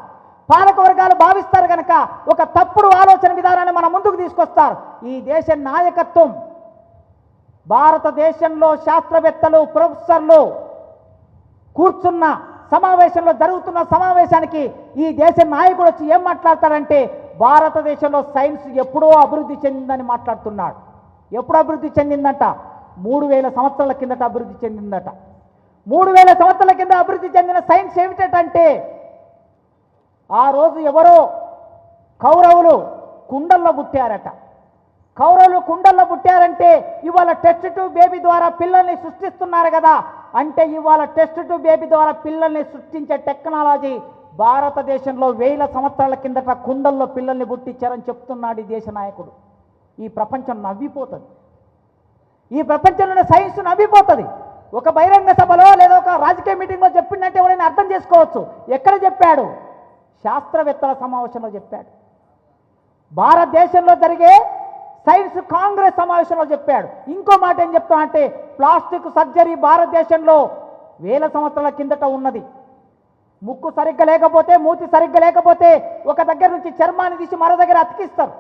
పాలక వర్గాలు భావిస్తారు కనుక ఒక తప్పుడు ఆలోచన విధానాన్ని మన ముందుకు తీసుకొస్తారు. ఈ దేశ నాయకత్వం, భారతదేశంలో శాస్త్రవేత్తలు, ప్రొఫెసర్లు కూర్చున్న సమావేశంలో, జరుగుతున్న సమావేశానికి ఈ దేశ నాయకుడు వచ్చి ఏం మాట్లాడతాడంటే భారతదేశంలో సైన్స్ ఎప్పుడో అభివృద్ధి చెందిందని మాట్లాడుతున్నాడు. ఎప్పుడు అభివృద్ధి చెందిందంట? 3000 సంవత్సరాల కిందట అభివృద్ధి చెందిందట. 3000 సంవత్సరాల కింద అభివృద్ధి చెందిన సైన్స్ ఏమిటంటే ఆ రోజు ఎవరో కౌరవులు కుండల్లో పుట్టారట. కౌరవులు కుండల్లో పుట్టారంటే ఇవాళ టెస్ట్ ట్యూబ్ బేబీ ద్వారా పిల్లల్ని సృష్టిస్తున్నారు కదా. అంటే ఇవాళ టెస్ట్ ట్యూబ్ బేబీ ద్వారా పిల్లల్ని సృష్టించే టెక్నాలజీ భారతదేశంలో 1000 సంవత్సరాల కిందట కుండల్లో పిల్లల్ని పుట్టించారని చెప్తున్నాడు ఈ దేశ నాయకుడు. ఈ ప్రపంచం నవ్విపోతుంది, ఈ ప్రపంచంలోనే సైన్స్ నవ్విపోతుంది. ఒక బహిరంగ సభలో లేదా ఒక రాజకీయ మీటింగ్లో చెప్పిందంటే ఎవరైనా అర్థం చేసుకోవచ్చు. ఎక్కడ చెప్పాడు? శాస్త్రవేత్తల సమావేశంలో చెప్పాడు. భారతదేశంలో జరిగే సైన్స్ కాంగ్రెస్ సమావేశంలో చెప్పాడు. ఇంకో మాట ఏం చెప్తా అంటే ప్లాస్టిక్ సర్జరీ భారతదేశంలో 1000 సంవత్సరాల కిందట ఉన్నది. ముక్కు సరిగ్గా లేకపోతే, మూతి సరిగ్గా లేకపోతే ఒక దగ్గర నుంచి చర్మాన్ని తీసి మరో దగ్గర అతికిస్తారు.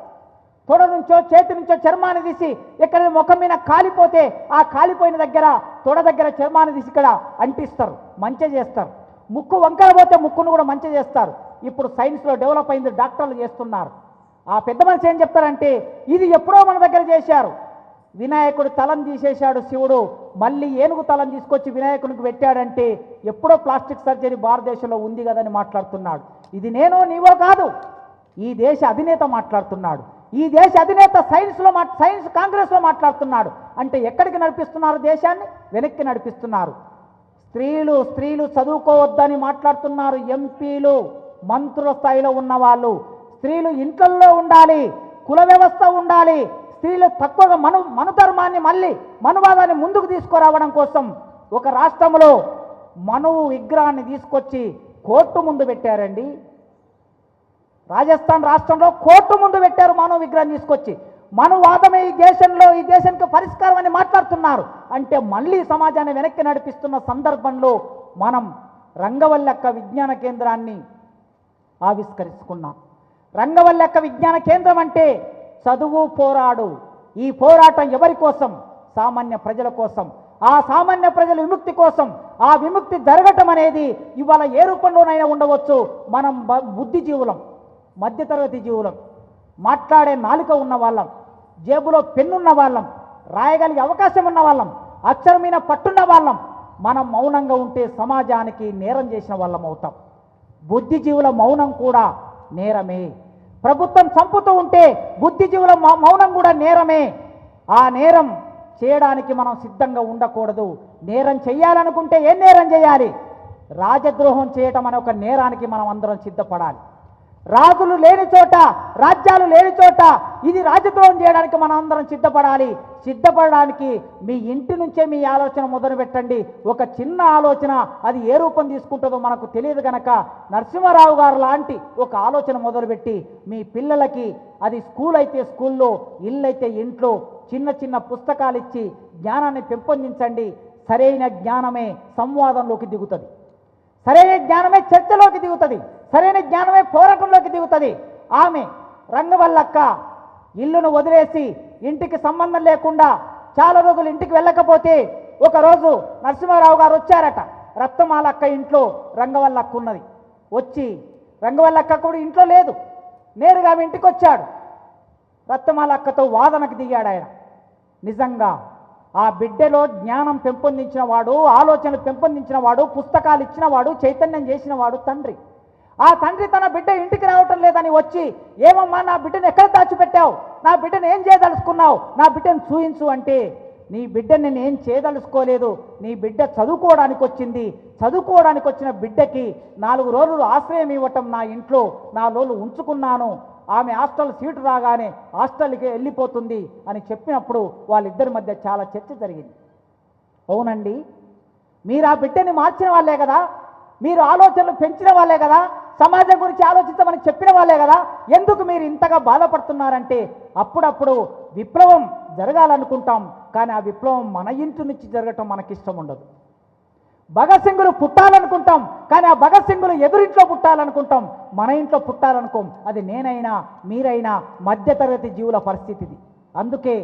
తొడ నుంచో చేతి నుంచో చర్మాన్ని తీసి ఇక్కడ ముఖం మీద కాలిపోతే ఆ కాలిపోయిన దగ్గర తొడ దగ్గర చర్మాన్ని తీసి ఇక్కడ అంటిస్తారు, మంచి చేస్తారు. ముక్కు వంకర పోతే ముక్కును కూడా మంచి చేస్తారు. ఇప్పుడు సైన్స్లో డెవలప్ అయింది, డాక్టర్లు చేస్తున్నారు. ఆ పెద్ద మనిషి ఏం చెప్తారంటే ఇది ఎప్పుడో మన దగ్గర చేశారు. వినాయకుడు తలం తీసేశాడు శివుడు, మళ్ళీ ఏనుగు తలం తీసుకొచ్చి వినాయకునికి పెట్టాడంటే ఎప్పుడో ప్లాస్టిక్ సర్జరీ భారతదేశంలో ఉంది కదని మాట్లాడుతున్నాడు. ఇది నేనో నీవో కాదు, ఈ దేశ అధినేత మాట్లాడుతున్నాడు. ఈ దేశ అధినేత సైన్స్ కాంగ్రెస్లో మాట్లాడుతున్నాడు. అంటే ఎక్కడికి నడిపిస్తున్నారు? దేశాన్ని వెనక్కి నడిపిస్తున్నారు. స్త్రీలు చదువుకోవద్దని మాట్లాడుతున్నారు ఎంపీలు, మంత్రుల స్థాయిలో ఉన్నవాళ్ళు. స్త్రీలు ఇంట్లల్లో ఉండాలి, కుల వ్యవస్థ ఉండాలి, స్త్రీలు తక్కువగా మనుధర్మాన్ని మళ్ళీ మనువాదాన్ని ముందుకు తీసుకురావడం కోసం ఒక రాష్ట్రంలో మనువు విగ్రహాన్ని తీసుకొచ్చి కోర్టు ముందు పెట్టారండి. రాజస్థాన్ రాష్ట్రంలో కోర్టు ముందు పెట్టారు మనువు విగ్రహం తీసుకొచ్చి. మనువాదమే ఈ దేశానికి పరిష్కారం అని మాట్లాడుతున్నారు. అంటే మళ్ళీ సమాజాన్ని వెనక్కి నడిపిస్తున్న సందర్భంలో మనం రంగవల్లక్క విజ్ఞాన కేంద్రాన్ని ఆవిష్కరించుకున్నాం. రంగవల్లక్క విజ్ఞాన కేంద్రం అంటే చదువు పోరాడు. ఈ పోరాటం ఎవరి కోసం? సామాన్య ప్రజల కోసం. ఆ సామాన్య ప్రజల విముక్తి కోసం. ఆ విముక్తి జరగటం అనేది ఇవాళ ఏ రూపంలోనైనా ఉండవచ్చు. మనం బుద్ధిజీవులం, మధ్యతరగతి జీవులం, మాట్లాడే నాలుక ఉన్న వాళ్ళం, జేబులో పెన్నున్న వాళ్ళం, రాయగలిగే అవకాశం ఉన్న వాళ్ళం, అక్షరం మీద పట్టున్న వాళ్ళం. మనం మౌనంగా ఉంటే సమాజానికి నేరం చేసిన వాళ్ళం అవుతాం. బుద్ధిజీవుల మౌనం కూడా నేరమే. ప్రభుత్వం చంపుతూ ఉంటే బుద్ధిజీవుల మౌనం కూడా నేరమే. ఆ నేరం చేయడానికి మనం సిద్ధంగా ఉండకూడదు. నేరం చేయాలనుకుంటే ఏం నేరం చేయాలి? రాజద్రోహం చేయటం అనే ఒక నేరానికి మనం అందరం సిద్ధపడాలి. రాజులు లేని చోట, రాజ్యాలు లేని చోట ఇది రాజద్రోహం చేయడానికి మనం అందరం సిద్ధపడాలి. సిద్ధపడడానికి మీ ఇంటి నుంచే మీ ఆలోచన మొదలు పెట్టండి. ఒక చిన్న ఆలోచన అది ఏ రూపం తీసుకుంటుందో మనకు తెలియదు కనుక నరసింహారావు గారు లాంటి ఒక ఆలోచన మొదలుపెట్టి మీ పిల్లలకి అది స్కూల్ అయితే స్కూల్లో, ఇల్లు అయితే ఇంట్లో చిన్న చిన్న పుస్తకాలు ఇచ్చి జ్ఞానాన్ని పెంపొందించండి. సరైన జ్ఞానమే సంవాదంలోకి దిగుతుంది. సరైన జ్ఞానమే చర్చలోకి దిగుతుంది. సరైన జ్ఞానమే పోరాటంలోకి దిగుతుంది. ఆమె రంగవల్లక్క ఇల్లును వదిలేసి ఇంటికి సంబంధం లేకుండా చాలా రోజులు ఇంటికి వెళ్ళకపోతే ఒకరోజు నరసింహారావు గారు వచ్చారట. రత్నమాలక్క ఇంట్లో రంగవల్లక్క ఉన్నది. వచ్చి రంగవల్లక్క కూడా ఇంట్లో లేదు, నేరుగా ఆమె ఇంటికి వచ్చాడు. రత్నమాలక్కతో వాదనకు దిగాడు ఆయన. నిజంగా ఆ బిడ్డలో జ్ఞానం పెంపొందించిన వాడు, ఆలోచనలు పెంపొందించిన వాడు, పుస్తకాలు ఇచ్చిన వాడు, చైతన్యం చేసిన వాడు తండ్రి. ఆ తండ్రి తన బిడ్డ ఇంటికి రావటం లేదని వచ్చి, ఏమమ్మా నా బిడ్డను ఎక్కడ దాచిపెట్టావు? నా బిడ్డను ఏం చేయదలుచుకున్నావు? నా బిడ్డను చూయించు అంటే, నీ బిడ్డని నేను ఏం చేయదలుచుకోలేదు, నీ బిడ్డ చదువుకోవడానికి వచ్చింది. చదువుకోవడానికి వచ్చిన బిడ్డకి 4 రోజులు ఆశ్రయం ఇవ్వటం నా ఇంట్లో 4 రోజులు ఉంచుకున్నాను. ఆమె హాస్టల్ సీటు రాగానే హాస్టల్కి వెళ్ళిపోతుంది అని చెప్పినప్పుడు వాళ్ళిద్దరి మధ్య చాలా చర్చ జరిగింది. అవునండి, మీరు ఆ బిడ్డని మార్చిన వాళ్ళే కదా, మీరు ఆలోచనలు పెంచిన వాళ్ళే కదా, సమాజం గురించి ఆలోచించమని చెప్పిన వాళ్ళే కదా, ఎందుకు మీరు ఇంతగా బాధపడుతున్నారంటే, అప్పుడప్పుడు విప్లవం జరగాలనుకుంటాం, కానీ ఆ విప్లవం మన ఇంటి నుంచి జరగటం మనకిష్టం ఉండదు. భగత్ సింగులు పుట్టాలనుకుంటాం, కానీ ఆ భగత్ సింగులు ఎదురింట్లో పుట్టాలనుకుంటాం, మన ఇంట్లో పుట్టాలనుకోం. అది నేనైనా మీరైనా మధ్యతరగతి జీవుల పరిస్థితిది. అందుకే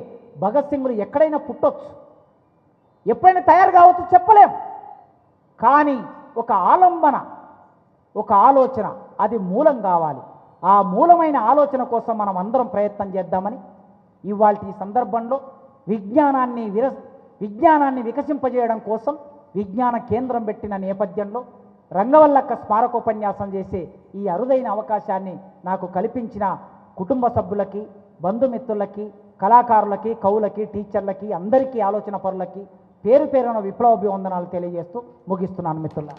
భగత్ సింగులు ఎక్కడైనా పుట్టొచ్చు, ఎప్పుడైనా తయారు కావచ్చు, చెప్పలేం. కానీ ఒక ఆలంబన, ఒక ఆలోచన అది మూలం కావాలి. ఆ మూలమైన ఆలోచన కోసం మనం అందరం ప్రయత్నం చేద్దామని ఇవాళ ఈ సందర్భంలో విజ్ఞానాన్ని వికసింపజేయడం కోసం విజ్ఞాన కేంద్రం పెట్టిన నేపథ్యంలో రంగవల్లక్క స్మారకోపన్యాసం చేసే ఈ అరుదైన అవకాశాన్ని నాకు కల్పించిన కుటుంబ సభ్యులకి, బంధుమిత్రులకి, కళాకారులకి, కవులకి, టీచర్లకి, అందరికీ, ఆలోచన పరులకి పేరు పేరున విప్లవాభివందనాలు తెలియజేస్తూ ముగిస్తున్నాను మిత్రుల.